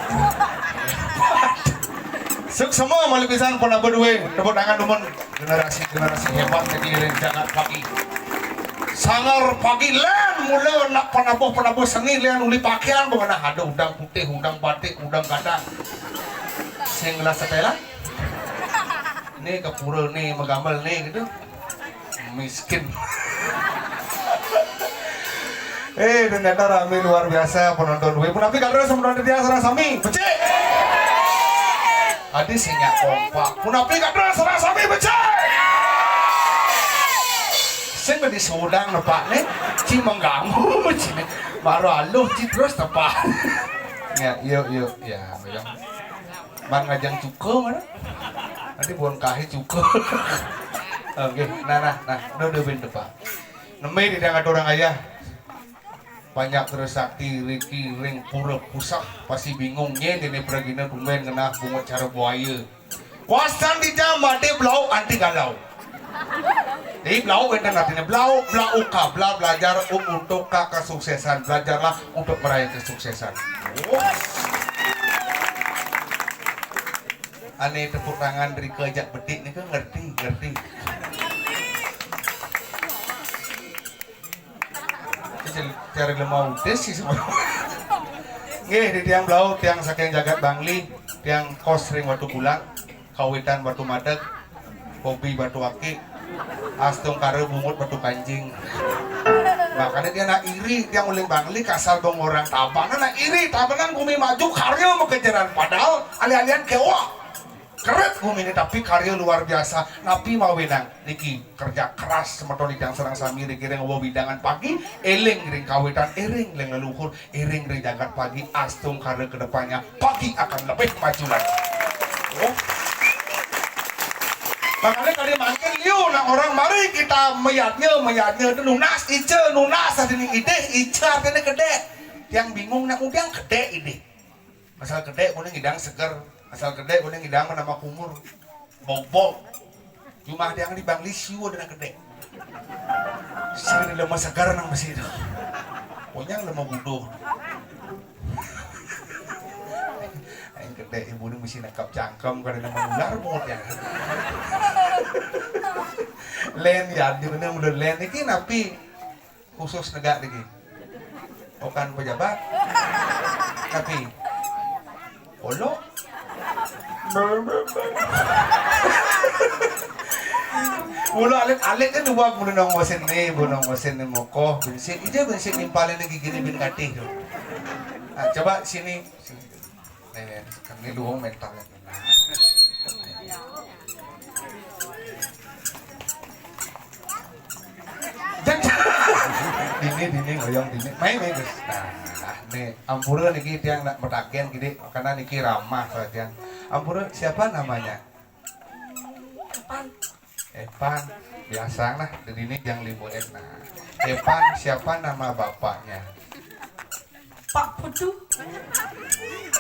Suk semua malipisan pun berdua tepuk tangan dumun generasi hebat jadi jangan pagi sangar pagi len mulai nak penabuh seni len uli pakaian bagaimana ada udang putih udang batik udang gadang singlah setela ini kepura nih megambel nih gitu miskin ternyata rame luar biasa penonton gue tapi kalau menonton dia serasami becek adi sinyak kompak punapi kadra serasami becek sing di sudang nepak nih ci mengganggu ci baru aluh ci terus tepak ya yuk ya memang bang ngajang cukup mana nanti buang kahi cukup oke nah udah bin tepak nemai di tangan orang ayah banyak terus sakti riki ring pura pusat pasti bingungnya dene pragina bumen ngena bunga cara buaya wasan di jama de blau anti galau di blau itu artinya blau ka belajar untuk kesuksesan belajarlah untuk meraih kesuksesan aneh tepuk tangan dari kejak betik nih kan ngerti cari lemah udes sih semua. Nggih di tiang blau tiang saking jagat Bangli, tiang kos ring watu bulan, kawitan batu madeg, kopi batu aki, astung kare bungut batu kanjing. Makanya dia nak iri, dia uling Bangli kasal dong orang tabanan nak iri, tabanan kumi maju karya mau kejaran padahal alih-alihan kewa. Keren bumi ini tapi karya luar biasa. Napi mau wenang niki kerja keras semeton yang serang sami ring ngawa bidangan pagi eling ring kawitan ering ring leluhur ering ring jagat pagi astung karya kedepannya pagi akan lebih maju lagi. Oh. Makanya kali makin liu nah orang mari kita meyatnya itu nunas ice nunas adini ide ice artinya gede yang bingung nak udang gede ide asal gede kuning hidang seger asal gede kuning hidang nama kumur bobok cuma ada yang di Bangli siu ada gede sini lemah segar nang besi itu pokoknya lemah buduh yang gede ibu ini mesti nekap cangkem karena nama ular mut ya len ya di mana udah len ini napi khusus negara lagi bukan pejabat tapi polo mula alit kan dua mula nong wasin ni moko bensin ija bensin impalin lagi gini bin katih tuh nah, coba sini nih kami luang mental dini ngoyong dini main nih guys nah nih ampura niki tiang nak bertakian gini karena niki ramah saja ampura siapa namanya Epan biasa lah dini yang liburan nah Epan siapa nama bapaknya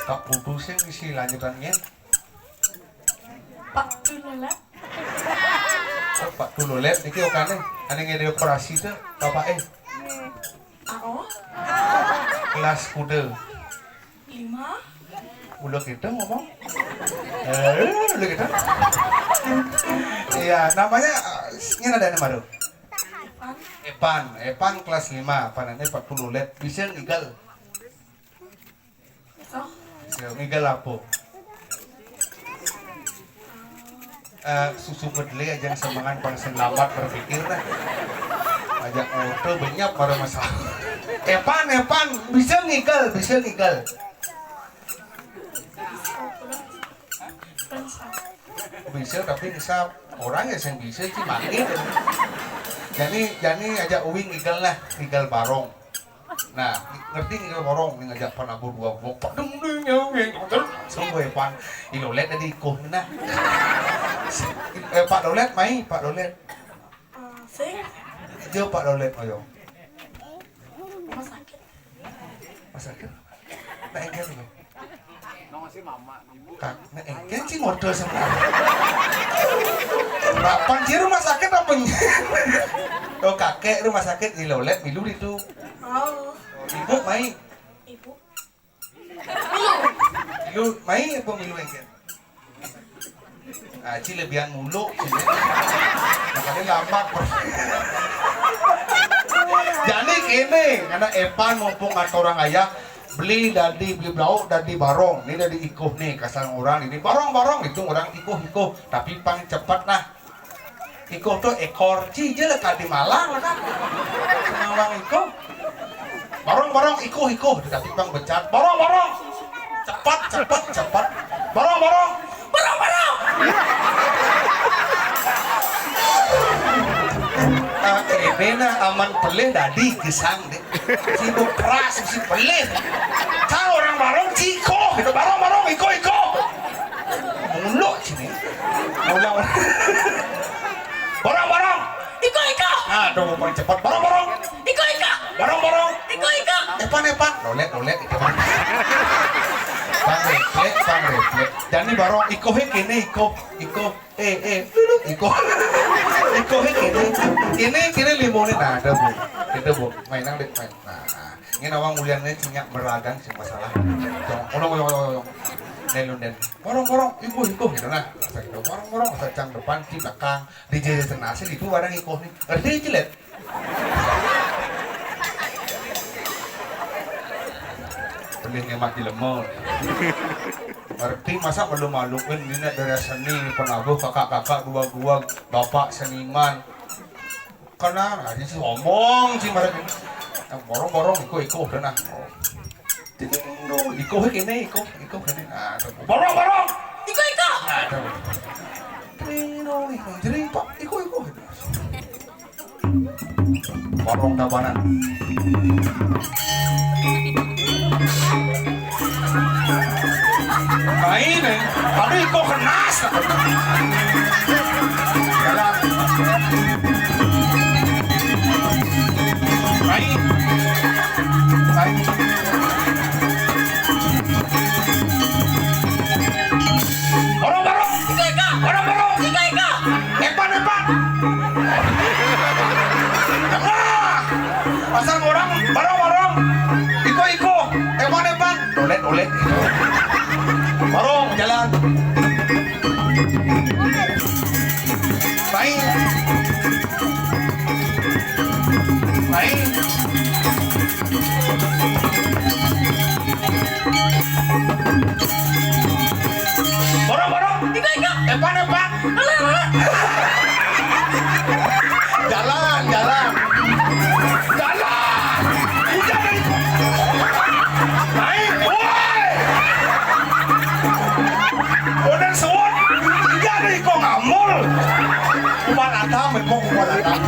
Pak Putu sih isi lanjutannya Pak Tulola oh, Pak Tulolet niki okane ane ngede operasi tuh bapak Aro kelas kuda 5 udah kita ngomong udah kita iya namanya ini ada nama tuh Epan kelas 5 panannya 40 let bisa ngigal ngigal apa susu kedelai aja semangat pangsen lambat berpikir dah ajak auto banyak para masalah Epan bisa ngigal bisa tapi bisa orang ya yang bisa sih makin jadi ajak uwing ngigal lah ngigal barong nah ngerti ngigal barong nih ngajak panabu dua blok padung yang semua Epan ilolet tadi ikuh nah Pak Dolet mai Pak Dolet Sing jauh Pak Dolet oyong masakit nah engkel loh kak nah engkel sih modal sama kapan sih rumah sakit apa oh kakek rumah sakit di Lolet milu itu ibu mai Ibu milu mai apa milu engkel Aci lebihan mulu makanya lambat jadi gini karena Epan mumpung kata orang ayah beli blau dari barong ini dari ikuh nih kasar orang ini barong itu orang ikuh tapi pang cepat nah ikuh tuh ekor cija lekat di Malang kan senang ikuh barong ikuh tapi pang becat barong cepat barong ini nah aman pelih dadi gesang deh sibuk keras si pelih kan orang barong ciko itu barong iko muluk sini ulang barong iko nah dong paling cepat barong iko barong iko Epan lolet itu kan bang reflek jadi barong iko kene iko kini limonnya nah ada bu kita bu mainan deh main nah ini awang uliannya cinyak beragang sih masalah orang nelun borong iko gitu nah masa itu borong masa cang depan di belakang di jalan tenasil itu barang iko nih ngerti cilet Beli ngemak di lemot. Ngerti masa malu-maluin ini dari seni penabuh kakak-kakak dua-dua bapak seniman. Karena aja sih ngomong sih mereka. Borong-borong iko udah nah. Iko kene. Nah, borong-borong. Iko. Nah, jering pak iko. Borong tabanan. Main aduh iko kenas. Jalan. Main. Barong. Ika. Epan. Pasang orang, barong. Iko. Epan. Dolet. Barong, jalan. Main. Barong. Ika. Epan. Jalan. Udah dari. Main, woi. Udah sewot. Udah dari kok ngamul. Kuman atam, memang kuman atam.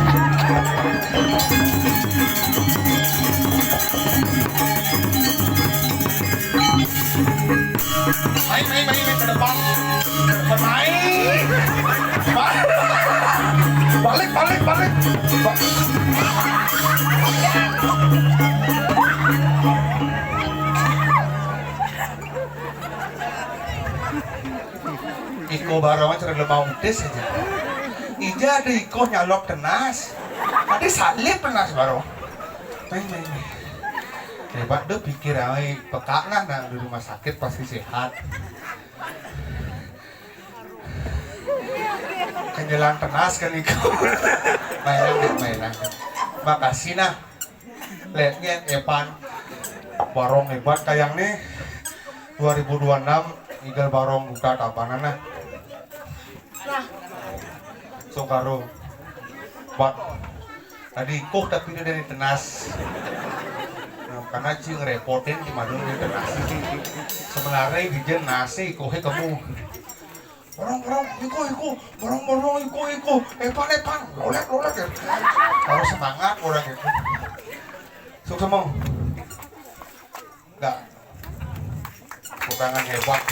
Main ke depan. Main. Balik. Iko barang aja lemah udes aja. Ija ada iko nyalok tenas. Tadi salib tenas baru. Main. Hebat deh pikir aja peka nah di rumah sakit pasti sehat. Kan jalan tenas kan iko. Mainan. Makasih nah. Lihatnya Epan. Barong hebat kayak nih 2026 igal barong buka tabanan nah. So karo buat tadi kok tapi dia dari tenas. Nah, karena cing repotin gimana dia tenas. Sebenarnya di jen nasi kok kamu. Barong, iko. Epan. Lolet ya. Harus semangat orang itu. Sok semong. Enggak. Kurangan hebat.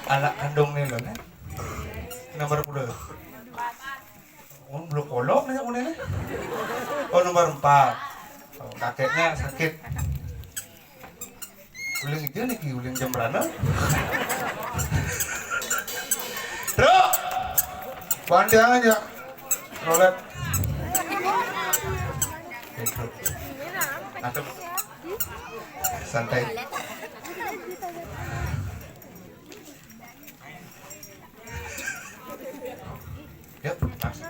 Anak kandung nih lo nih. Nomor berapa? Oh, belum kolom nih ini. Oh, nomor 4. Oh, kakeknya sakit. Uling itu nih, uling jam berapa? Bro, panjang aja. Rolet. Adem. Santai. Yuk, mas.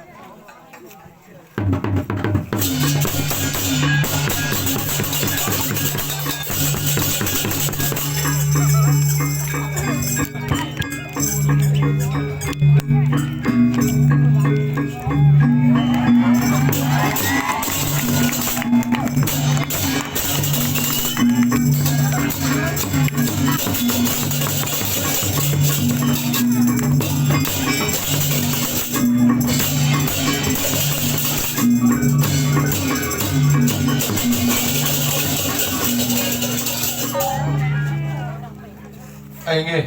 Ayo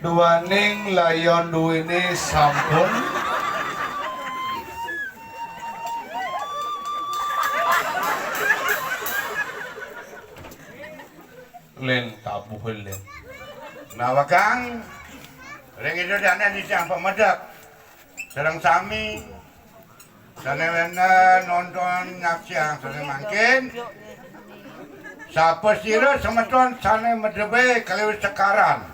duaning layon duwini sampun len tabuhul len Nawakang ring itu dana di siang pemedak sedang sami sanewena nonton nafsiang sane mangkin sapa sira semeton sane medebe kaliwis sekaran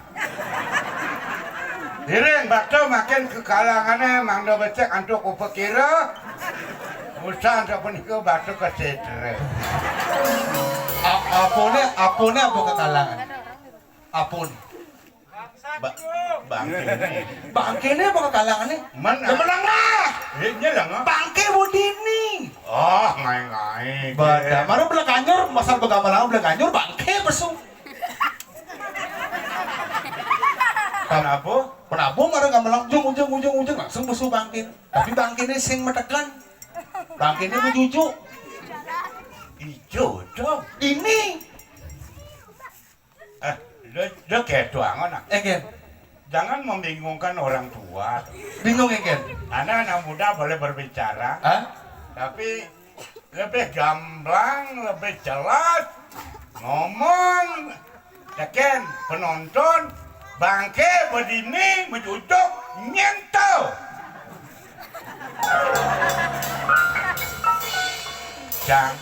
Direng bakto makin ke kalangannya mangdo becek antuk upekira Usah sapunika batuk kesedre. Apone apa kekalangan? Apone. Bangke. Bangkene apa kekalangane? Menang lah. Ini lah. Bangke Budini. Oh, ngai-ngai. Bada, maro belakanyur, masal bagamalang belakanyur bangke besu. Kenapa? Penabu maro gamalang ujung langsung besu bangkin. Tapi bangkene sing metekan. Bangkene menjujuk. Ijo dong. Ini. Lo kayak doangan. Egen, Jangan membingungkan orang tua. bingung Egen. Anak-anak muda boleh berbicara, Hah? tapi lebih gamblang, lebih jelas ngomong. Yakin penonton bangke berdini menjuduk nyentuh. Jang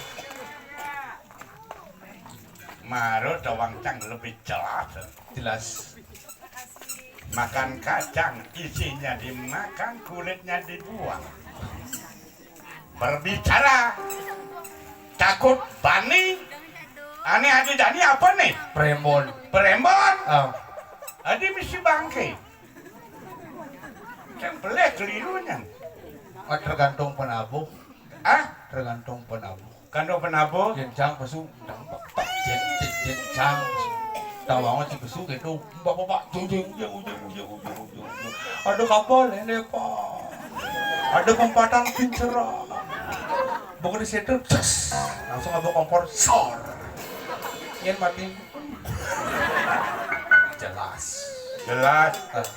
Maro doang cang lebih jelas. Jelas. Makan kacang, isinya dimakan, kulitnya dibuang. Berbicara, takut bani. Aneh adi dani apa nih? Premon. Perembon. Ah, Adi misi bangke. Cempelnya kelirunya. tergantung penabuh. Ah, Tergantung penabuh. kando penabuh. Jencang besu, dampak tak jencang. Tawangan si besu gitu, bapak ujung. Ada kapal ini pak, ada kompatan pincerah. Bukan di situ, langsung abang kompor, sor. Ingin mati. Jelas. Jelas. Ah,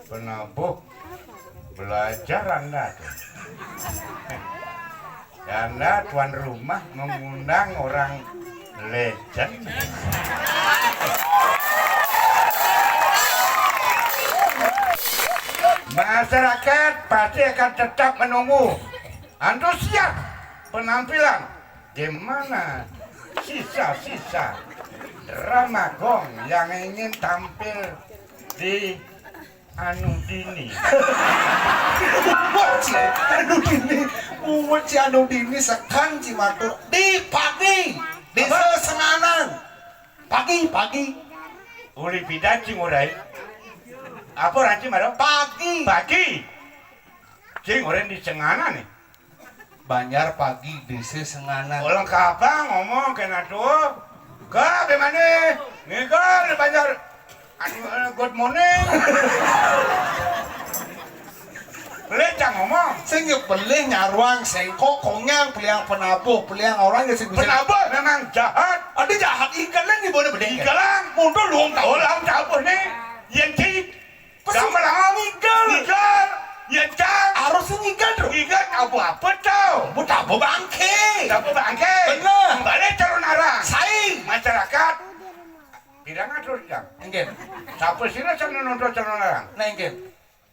Penabuh belajar Anda. Anda tuan rumah mengundang orang legend. Masyarakat pasti akan tetap menunggu antusias penampilan. Gimana sisa-sisa drama gong yang ingin tampil di Anu Dini. Umur si anu dini sekan Cimatur di pagi, di sesenganan. Pagi. Uli pidan cing urai. Apa ranci maro? Pagi. Pagi. Cing urai di Cengana nih. Banjar pagi di sesenganan. Ulang kapan ngomong kena tuh? Ke bagaimana? Ngikol di Banjar. Good morning. Lecang ngomong. Sing beli nyaruang sengkok kongyang peliang penabuh peliang orang yang sing bisa. Penabuh memang jahat. Ada jahat ikan lang di boleh bedeng. Ikalang mundur luang tahu lang tahu nih. Yang cik. Sama lang ikan. Ikan. Yang cang. Harusnya ikan bro. Ikan apa tau? Buat apa bangke? Apa bangke? Bener. Balik calon arang. Saing. Masyarakat. Bilang terus jang. Enggen. Siapa sih lah calon nonton calon arang? Nah enggen.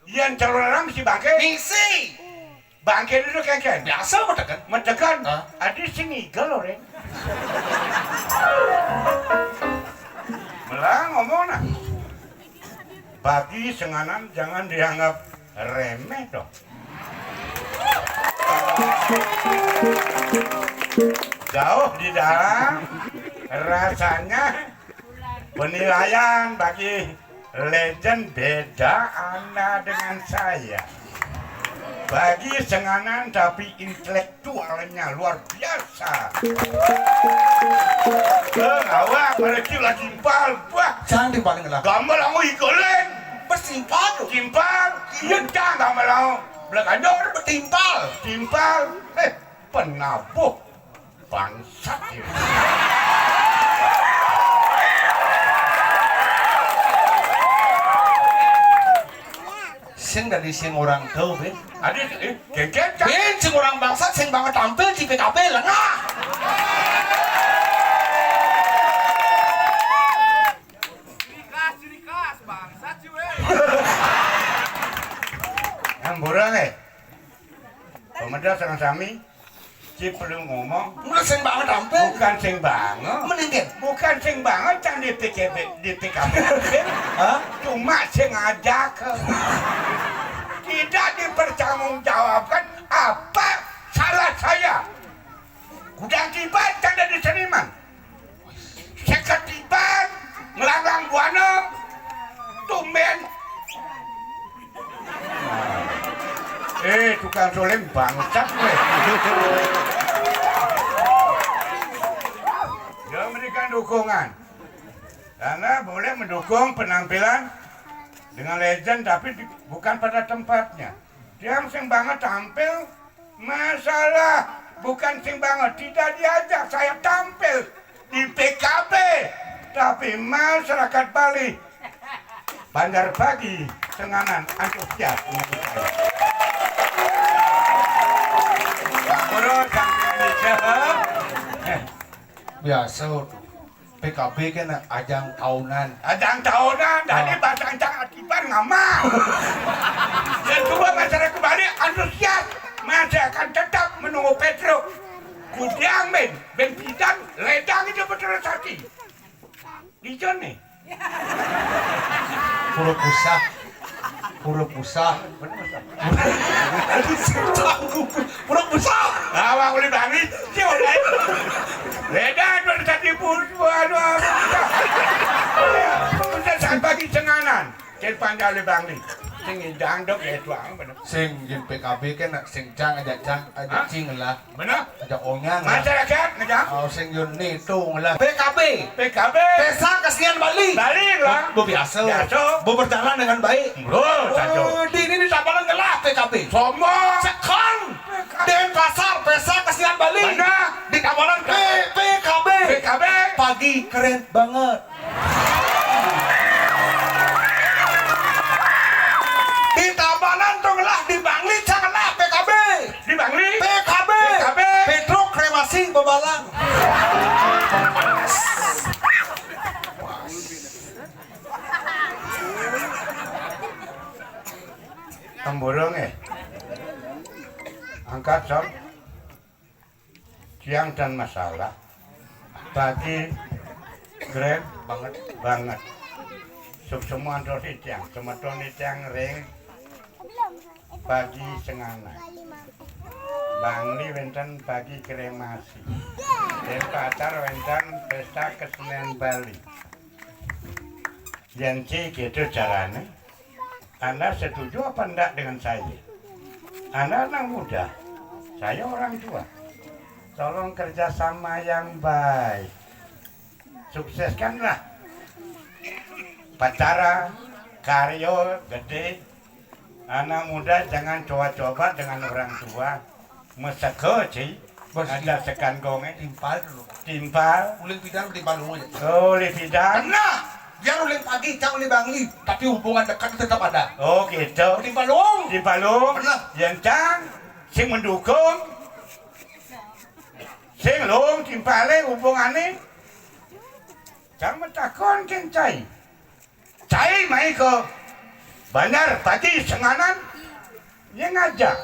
Yang calon arang si bangke. Misi. Bangke dulu kan. Biasa metekan. Mentekan. Hah? Ada sini igal orang. Melang ngomong nak. Bagi senganan jangan dianggap remeh dong. Jauh di dalam rasanya penilaian bagi legend beda Anda dengan saya. Bagi senganan tapi intelektualnya luar biasa. Awak mereka lah timpal, wah. Jangan di paling lah. Gambar aku ikolen, Bersimpal. timpal, iya cang gambar aku. Belakandor, Bertimpal. timpal, penabuh bangsat ini. Sing dari sing orang tahu ben. Adik, kengkeng cang. Ben sing orang bangsat sing banget tampil di PKP lengah. Yang borang pemuda sama sami, si perlu ngomong, Mulai sing banget tampil. bukan sing banget, Meninggal. bukan sing banget, cang di PKP, Hah? cuma sing ngajak, tidak dipertanggungjawabkan Apa salah saya? Gudang tiban tanda di seniman. Seketiban ngelarang buana. Tumben. Tukang solim bangsat weh. Dia memberikan dukungan. Karena boleh mendukung penampilan dengan legend tapi bukan pada tempatnya. Dia sing banget tampil, masalah bukan sing banget, tidak diajak saya tampil di PKB, tapi masyarakat Bali Bandar Pagi Senganan antusias menyambut saya. Menurut Biasa tuh. PKB kan ajang tahunan. ajang tahunan dari bahasa ancang akibat ngamau. Dan semua masyarakat Bali antusias masih akan tetap menunggu Petro. Kudang ben pidan ledang itu berterusati. Di nih. Pura pusah. Pura pusat. Awang oleh Bali, dia oleh. Ledang berterusati pun aduh. Udah sampai pagi Senganan. Kel pandai oleh Bali. Sing indang dok ya tuang benar. Sing jen PKB kan sing cang ajak cing lah. Benar? Ajak ongang lah. Masyarakat ngejak. Oh sing yun nih tung lah. PKB. PKB. Pesta Kesenian Bali. Bali lah. Bu biasa. Biasa. Bu berjalan dengan baik. Bro, saja. Di ini sabaran ngelah PKB. Sombong. Sekon. Den pasar Pesta Kesenian Bali. Mana? Di kawalan PKB. PKB. Pagi keren banget. Di Tabanan tuh lah di Bangli janganlah PKB. Di Bangli. PKB. PKB. Petro kremasi Babalang. Temburung angkat sob. Siang dan masalah. Pagi keren banget. Sub semua android yang semeton yang ring. Pagi Senganan. Bangli wenten pagi kremasi. Dan pacar wenten pesta kesenian Bali. Janji gitu caranya. Anda setuju apa enggak dengan saya? Anda anak muda, saya orang tua. Tolong kerjasama yang baik. Sukseskanlah. Pacara, karyo gede. Anak muda jangan coba-coba dengan orang tua. Meseke sih. Ada sekan gongnya. Timpal dulu. Timpal. Uling pidan timpal dulu ya. Oh, lipidan. Nah, dia uling pagi, cang uling Bangli. Tapi hubungan dekat tetap ada. Oh, gitu. Timpal dong. Timpalung. Benar. Yang cang, sing mendukung. Sing long timpale hubungannya. Cang metakon keng cai. Cai mai ke Bandar Pagi Senganan. Yang ngajak.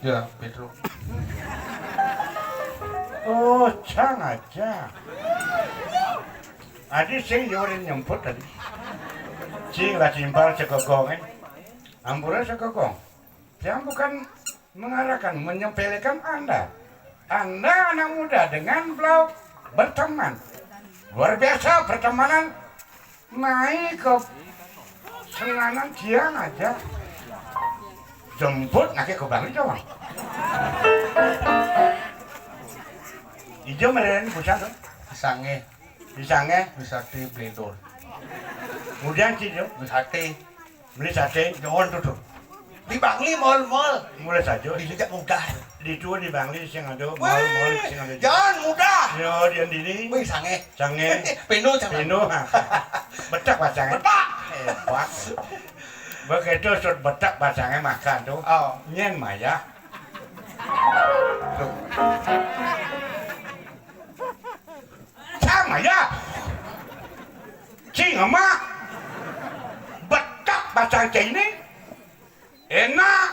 Ya, Petro. Oh, cang aja. Adi sing yorin nyemput tadi. Cing lah timpal sekokong Ampura sekokong. Yang bukan mengarahkan, menyepelekan Anda. Anda anak muda dengan beliau berteman. Luar biasa pertemanan. Naik ke Senganan siang aja. Jemput nake ke Bangli doang. Ijo meren pusat tuh. Sange, Pisangnya bisa di blender. kemudian cijo Sate, beli sate jangan tuh tuh. Di Bangli mall. mulai saja Dijak mudah. di dua di Bangli sing ada mal sing ada. Jangan mudah. Yo di dini Wih sange. sange Peno jangan. pino betak pasangnya. Betak. Hebat. Begitu sud betak pasangnya makan tuh. Oh. Nyen maya. Tuh. Sama ya. Cing emak. Betak pasang ini. Enak.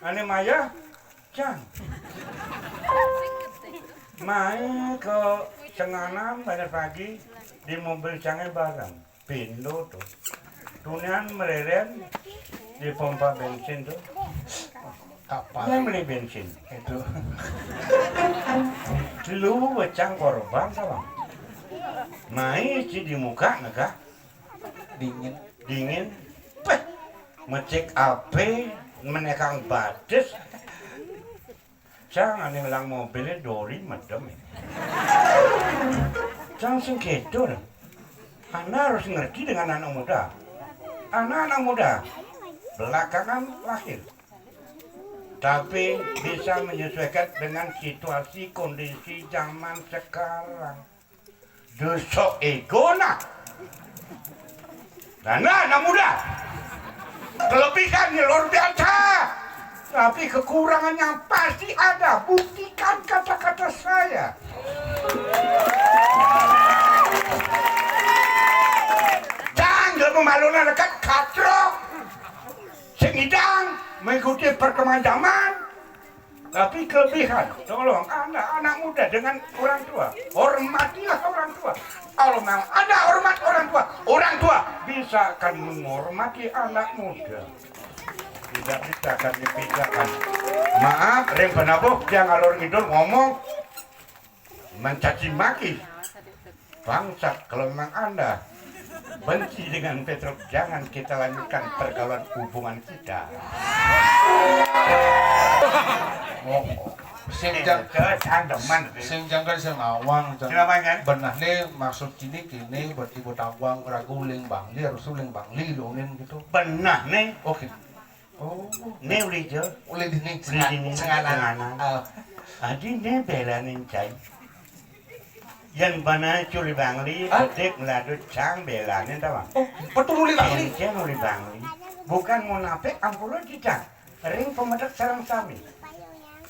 Ane maya. Cang. Main ke Senganan pada pagi di mobil canggih bareng. Pindo tuh. Tunian meleren di pompa bensin tuh. Kapan? Yang beli bensin. Itu. Lu wecang korban sama. Mai ci di muka naga dingin. Peh, ngecek AP menekang bates. Cang ane ngelang mobilnya dori medem. Cang sing gitu. Anda harus ngerti dengan anak muda. Anak-anak muda belakangan lahir, tapi bisa menyesuaikan dengan situasi kondisi zaman sekarang. Dosa egona. Karena anak muda kelebihannya luar biasa, tapi kekurangannya pasti ada. Buktikan kata-kata saya. Jangan memalukan dekat katro sengidang mengikuti perkembangan zaman, tapi kelebihan. Tolong Anda anak muda dengan orang tua, hormatilah orang tua. Kalau memang ada hormat orang tua bisa akan menghormati anak muda. Tidak bisa akan dipisahkan. Maaf, rem penabuk yang alur ngidul ngomong mencaci maki bangsat. Kalau memang Anda benci dengan Petruk, jangan kita lanjutkan pergaulan hubungan kita. Sing jangkar sing awang Kenapa kan? benar nih maksud kini berarti awang ragu uling bangli harus uling bangli dongin gitu. Benar nih. Oke. Oh, Nih udah jauh. uling ini Uling ini senganan. Adi nih belanin cai. Yang mana curi bangli, adik meladut cang belanin tahu? Betul uling bangli. Ente curi bangli, bukan munafik ampulo dicang. Ring pemetak sarang sami.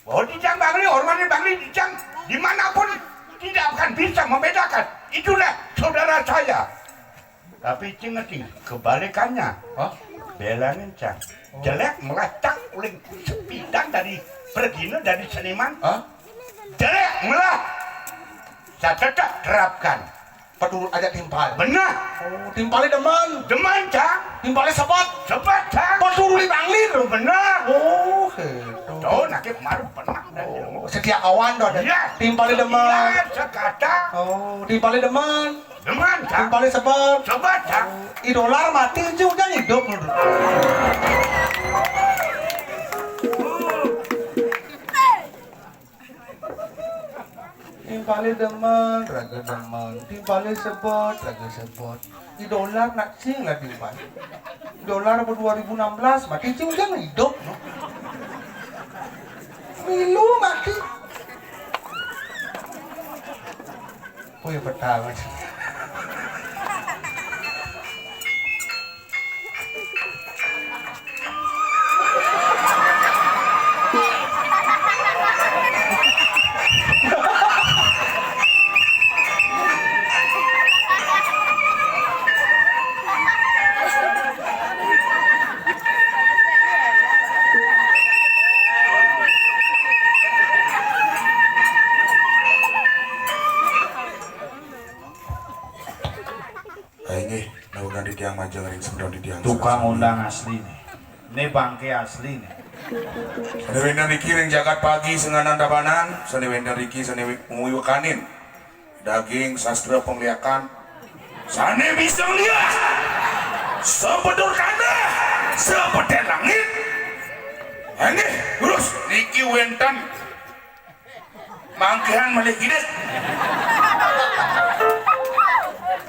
Oh dicang bangli, hormatnya bangli dicang dimanapun tidak akan bisa membedakan. Itulah saudara saya. Tapi ngerti kebalikannya. Belanin cang. Jelek melacak uling sepidang dari pergina dari seniman. Jelek melah. Saya tetap terapkan. Betul aja timpal. Benar. Oh, timpalnya deman cang. Timpalnya sebat cang. Betul uling bangli tuh. Benar. Oh, gitu. Tuh nakip maru pernah dan Setia kawan dong. Iya. Timpalnya deman. Iya, sekata. Oh, timpalnya deman. Deman cang. Timpalnya sebat. Sebat cang. Idolar mati aja udah hidup. Timpalnya deman, raga deman. Timpalnya sebot, raga sebot. Idolar nak sing lah timpal. Idolar 2016 mati aja udah hidup. Milu mati. Oh ya betul. Tukang undang asli nih. Ini bangke asli nih. Sani wenda Riki ring jagat pagi senganan dabanan, sani wenda Riki sani nguiwakanin. Daging sastra pengliakan. Sani bisa lihat. Sebedur kana, sebeden langit. Ini terus Riki wentan mangkihan malik hidup.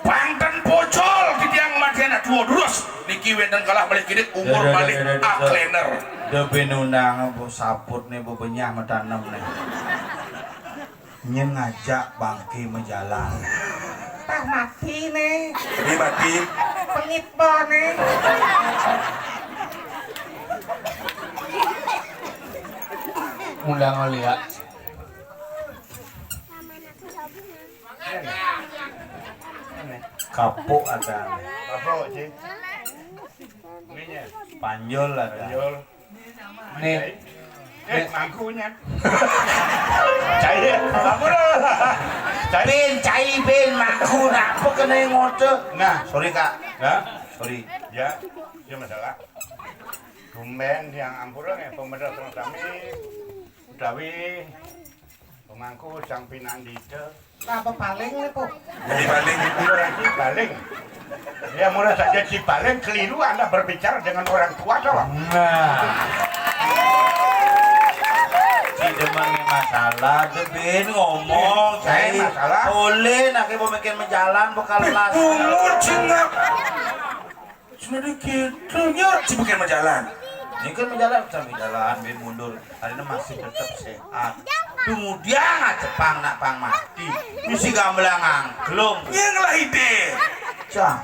Pangtan pocol di tiang matian dua durus. Niki wentan kalah balik hidup umur balik aklener. Depe nundang bu saput nih bu benyah metanam nih. Nyen ngajak bangki menjalan. Tah mati nih. Ini mati. Pengitbo nih. Undang ngeliat. Kapuk ada. Apa sih? Panjol ada. Nih, Mangkunya. Cai, apa dah? Cai maku apa kena ngoce. Nah, Sorry kak. ya, sorry. Ya, dia masalah. tumben yang ampura nih pemerintah kami utawi pemangku sang pinandita. Apa paling nih po? Jadi paling itu berarti paling. Ya murah saja si paling keliru Anda berbicara dengan orang tua coba. Si demen masalah, debin ngomong, Saya cai masalah. boleh nak mau bikin menjalan bekal las. Umur cingak. Sudah gitu nyok cibukin menjalan. Ini kan menjalan sambil jalan, bin mundur. Hari ini masih tetap sehat. Kemudian Jepang nak pang mati, misi gamblang angklung. Yang lah ide. Cang,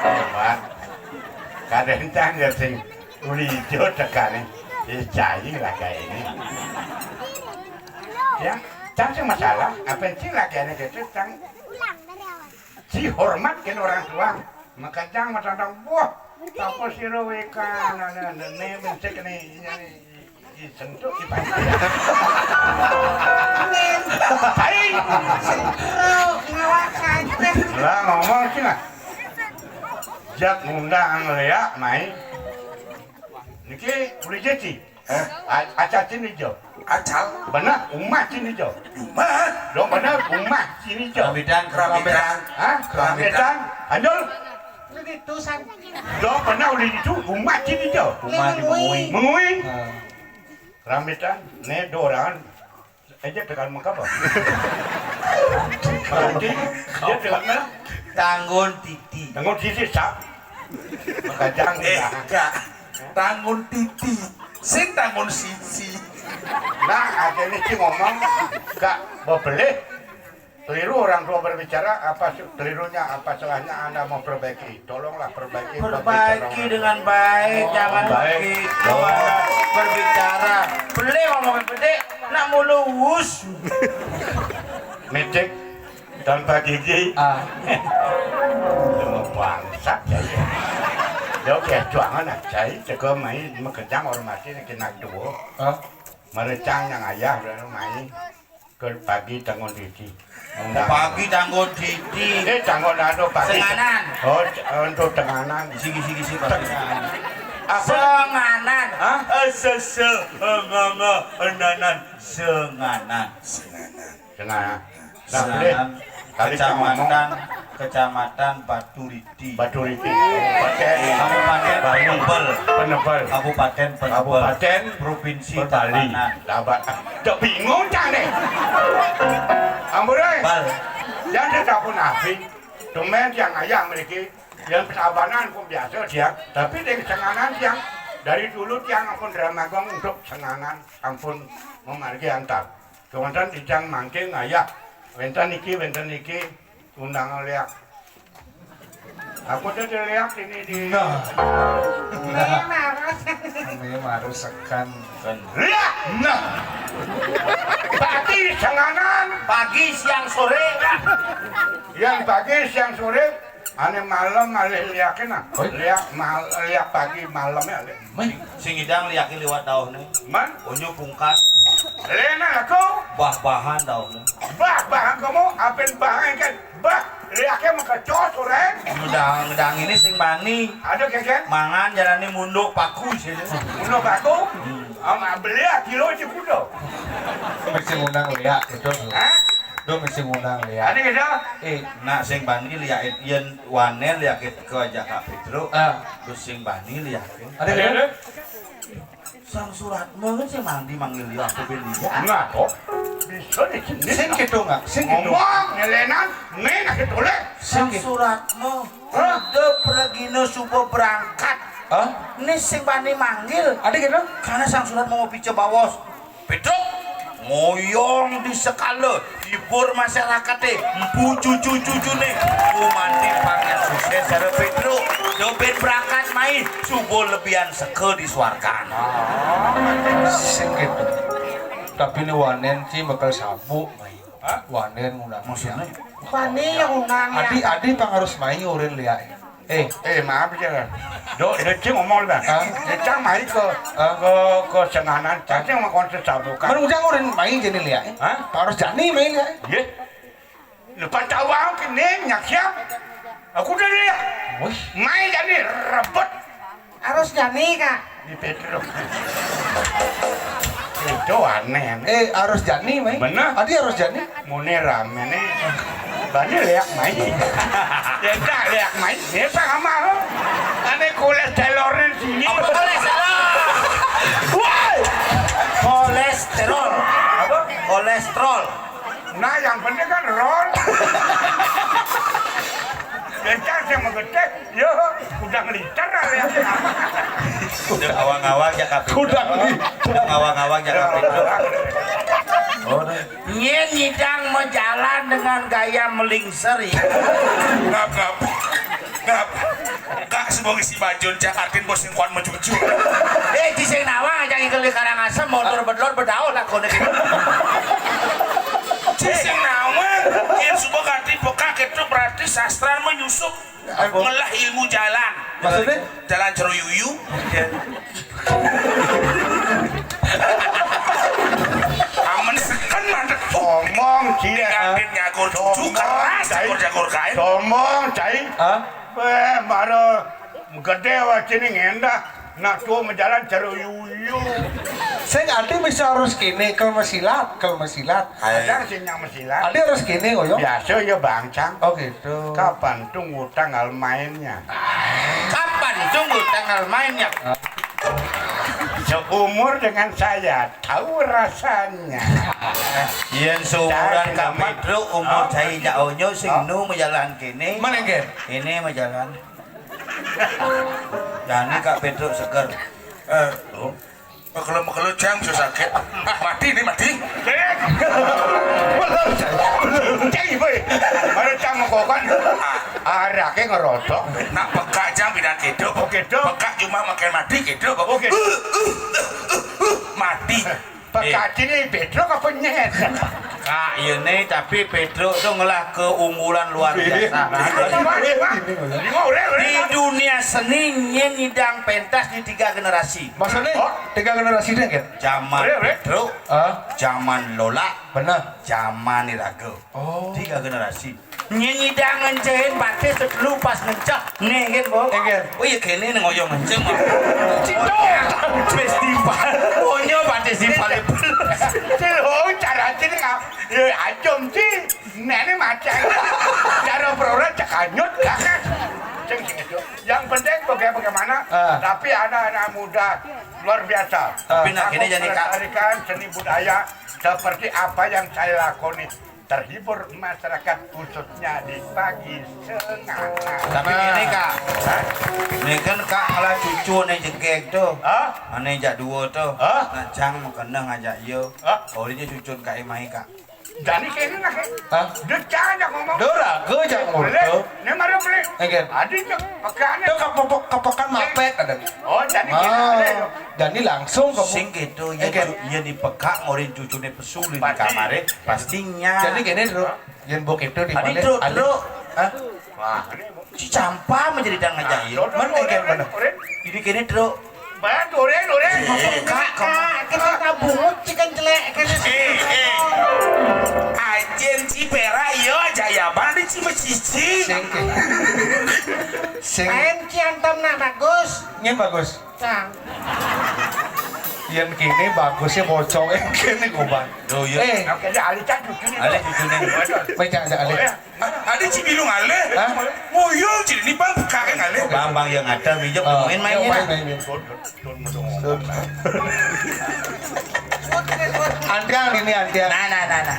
Hebat. Kadang ya sing uli hijau tekan cai lah kayak ini. Ya, cang sih masalah. Apa sih lah kayak gitu cang? Si hormat kan orang tua. Maka cang macam wah. Apa sih rowekan? Nih mencek nih. Sentuh di pantai. Hai. Ngawak saja. Lah ngomong sih nggak? Jak ngundang ya, mai. Niki boleh jadi. Acar sini jo. Acal. Benar, umat sini jo. Umat. Dong benar, umat sini jo. kerambitan. Hah? Kerambitan. Anjol. Begitu san. Dong benar udah itu umat sini jo. Umat dimengui. Mengui. Kerambitan. Ne doran. Aja tekan muka apa? Berarti dia tekan mana? Tanggun titi. Tengok sisi sap. Maka jangan. Gak. Tangun titi. Sing tangun sisi. Nah, ada ini sih ngomong gak boleh. Keliru orang tua berbicara, apa kelirunya, apa salahnya Anda mau perbaiki. Tolonglah perbaiki. Perbaiki dengan baik, jangan Baik. begitu Anda berbicara. Beli ngomongin bede, nak mulus. Mecek tanpa gigi. Mau bangsat ya. Jauh kayak cuangan aja, jaga main mengerjang orang mati kena dua. Merecang yang ayah dan main ke pagi tanggung diri. Pagi tanggung titi. Tanggung dado pagi. Senganan. Oh, untuk tenganan. Gisi pastinya. Apa? Senganan. Hah? Enanan. Senganan. Senganan. Nah, boleh. Kali Kecamatan Baturiti. Baturiti. Kabupaten Penebel. Kabupaten Provinsi Bali. Tabanan. Dapat. Jauh bingung cang deh. Amburai. Bal. Yang dia tak pun api. Tumen yang ayah memiliki. Yang persabanan pun biasa dia. Tapi dengan senganan yang dari dulu yang ampun Ramagong untuk senganan ampun memargi antar. Kemudian dijang mangking ayah. Wenten niki undang liak. Aku tuh liak ini di. Ini marusakan. Liak. Nah. Pagi senganan. Pagi siang sore. Yang pagi siang sore. Ane malam alih liakin ah. Liak pagi malamnya. Sing idang liaki liwat daunnya. Man. Unyu pungkat. Lena aku. Bah-bahan daunnya. Bah kamu apen bahan kan. Bah liaknya mengkecot sore. Ngedang ini sing bani. Ada keken. Mangan jalani munduk paku sini. Menurut aku. Beli kilo aja kudo. Mesti ngundang liak itu. Hah? Do mesti ngundang liak. Ada gitu. Nak sing bani liak yen wanen liak ke aja Kak Petro. Terus sing bani liak. Ada gitu. Sang surat kan sing mandi manggil liak aku beli ya. Enggak kok. Bisa di sini. Sing gitu nggak? Sing gitu. Ngomong ngelenan, nena ketoleh. Sang suratmu. Udah pergi subuh berangkat. Ini sing bani manggil. Ada gitu? Karena sang surat mau pice bawos. Petro ngoyong di sekala hibur masyarakat deh empu cucu nih mandi pakai sukses cara Petro dobet berangkat main subuh lebihan seke disuarkan Sing gitu. Tapi ini wanen sih bakal sabuk. Wanen ngundang. maksudnya Pani yang undang ya. Adi pang harus main urin liak. Maaf ya. Dia ngomong lah. Dia main ke senganan. Dia mau konser sabukan. Kan ujang urin main jadi liak. Pak harus jani main liak. Ye. Lepas tahu aku kene nyak siap. Aku udah lihat. Main jadi rebut. Harus Jani kak. Di Petruk. Itu aneh. harus Jani mai. Bener. Adi harus Jani. Mune rame nih. Banyak leak main. Ya tak leak main. Ini apa kamu? Aneh kolesterolnya sini. Kolesterol. Apa? Kolesterol. Nah yang penting kan roll. Bentar saya mau gede, yo udah ngeliter lah ya. Udah ngawang-ngawang ya Kak Pedro. Udah ngawang-ngawang ya Kak Pedro. Nye nyidang mau jalan dengan gaya melingser ya. Ngap. Kak sebagai si Bajun Jakartin bos yang kuat mencucu. Di sing nawang aja ngikeli Karangasem motor bedlor bedaun lah kone. Sing nawang yang sebuah karti pekak itu berarti sastra menyusup ngelah ilmu jalan. Maksudnya? Jalan ceruyuyu. Aman kan mandek. Omong dia. Kantin ngakur cucu keras jagur kain. Omong cai. Hah? Baru gede wajah ini ngendah. Nak tuh menjalan ceruyuyu. Saya Adi bisa harus kini kalau mesilat. Ada sinyal mesilat. Adi harus kini koyo. Biasa ya bangcang. Oh gitu. Kapan tuh ngutang al mainnya? Kapan tunggu tanggal mainnya? Seumur dengan saya, tahu rasanya. Yen seumuran Kak Pedro umur cai jaonyo sing nu menjalan kene. Mana Gen? Ini menjalan. Jani Kak Pedro seger. Kalau jam bisa sakit. Mati nih mati. Cai boy, baru cang kokan. Arake ngerodok. Nak pekak jam bidan kedo. Oke dong. Pekak cuma makan mati kedo. Oke. Mati. Pekat ini Pedro apa nyet? Kak ini tapi Pedro tuh ngelah keunggulan luar biasa. Di dunia seni nyen nyidang pentas di 3 generasi. Maksudnya 3 generasi deh Gen? Zaman Pedro, zaman Lola, Benar. zaman Irago. Oh. 3 generasi. Nyidang ngencehin batis sebelum pas ngencah. Nih kan Bo. Egen. Oh iya kene ngoyo ngenceh mah. Festival. Onyo festival. Oh cara ini nggak, acom sih, nenek macam, cara perorang cakanyut kan, yang penting bagaimana, tapi ada anak muda luar biasa. Tapi nak ini jadi Kak. melestarikan seni budaya seperti apa yang saya lakoni, terhibur masyarakat khususnya di pagi senang. Tapi ini Kak. Ini kan Kak malah cucu nih jengkek tuh. Ane jak dua tuh. Ngajang makena ngajak yo. Oh ini cucun Kak Imai Kak. Jadi kayaknya nak, Hah? dia jangan ngomong. Dora, gue jangan ngomong. Ini mana beli? Egen. Adiknya pakaiannya. Itu kapokan mapet ada. Oh jadi kita. Jadi langsung kamu. Sing gitu ya ya dipekak ngorin cucune pesulin di Pasti. kamare pastinya. Jadi gini dulu. Yang bok itu di Tadi mana? Dro, Ali. Dro. Hah? Wah, Si Campa menjadi dang ngajak yo. Mana Egen, mana? Ini kene Dro. Bayar oren. Kak, kita tabungut cikan jelek kan. Ajen Cipera yo Jayaban di Cimecici. Sing. Main ciantam nak bagus. Yang bagus. Cang. Yang kini bagusnya bocong. Kini goban. Oh iya. Oke, Ali cak cucu nih. Ale cucune. Baik jangan Ali. Ada Cibilung ale. Hah? Moyong jadi nih bang kakek ale. Bambang yang ada minjem main mainnya. Antiang ini antiang. Nah.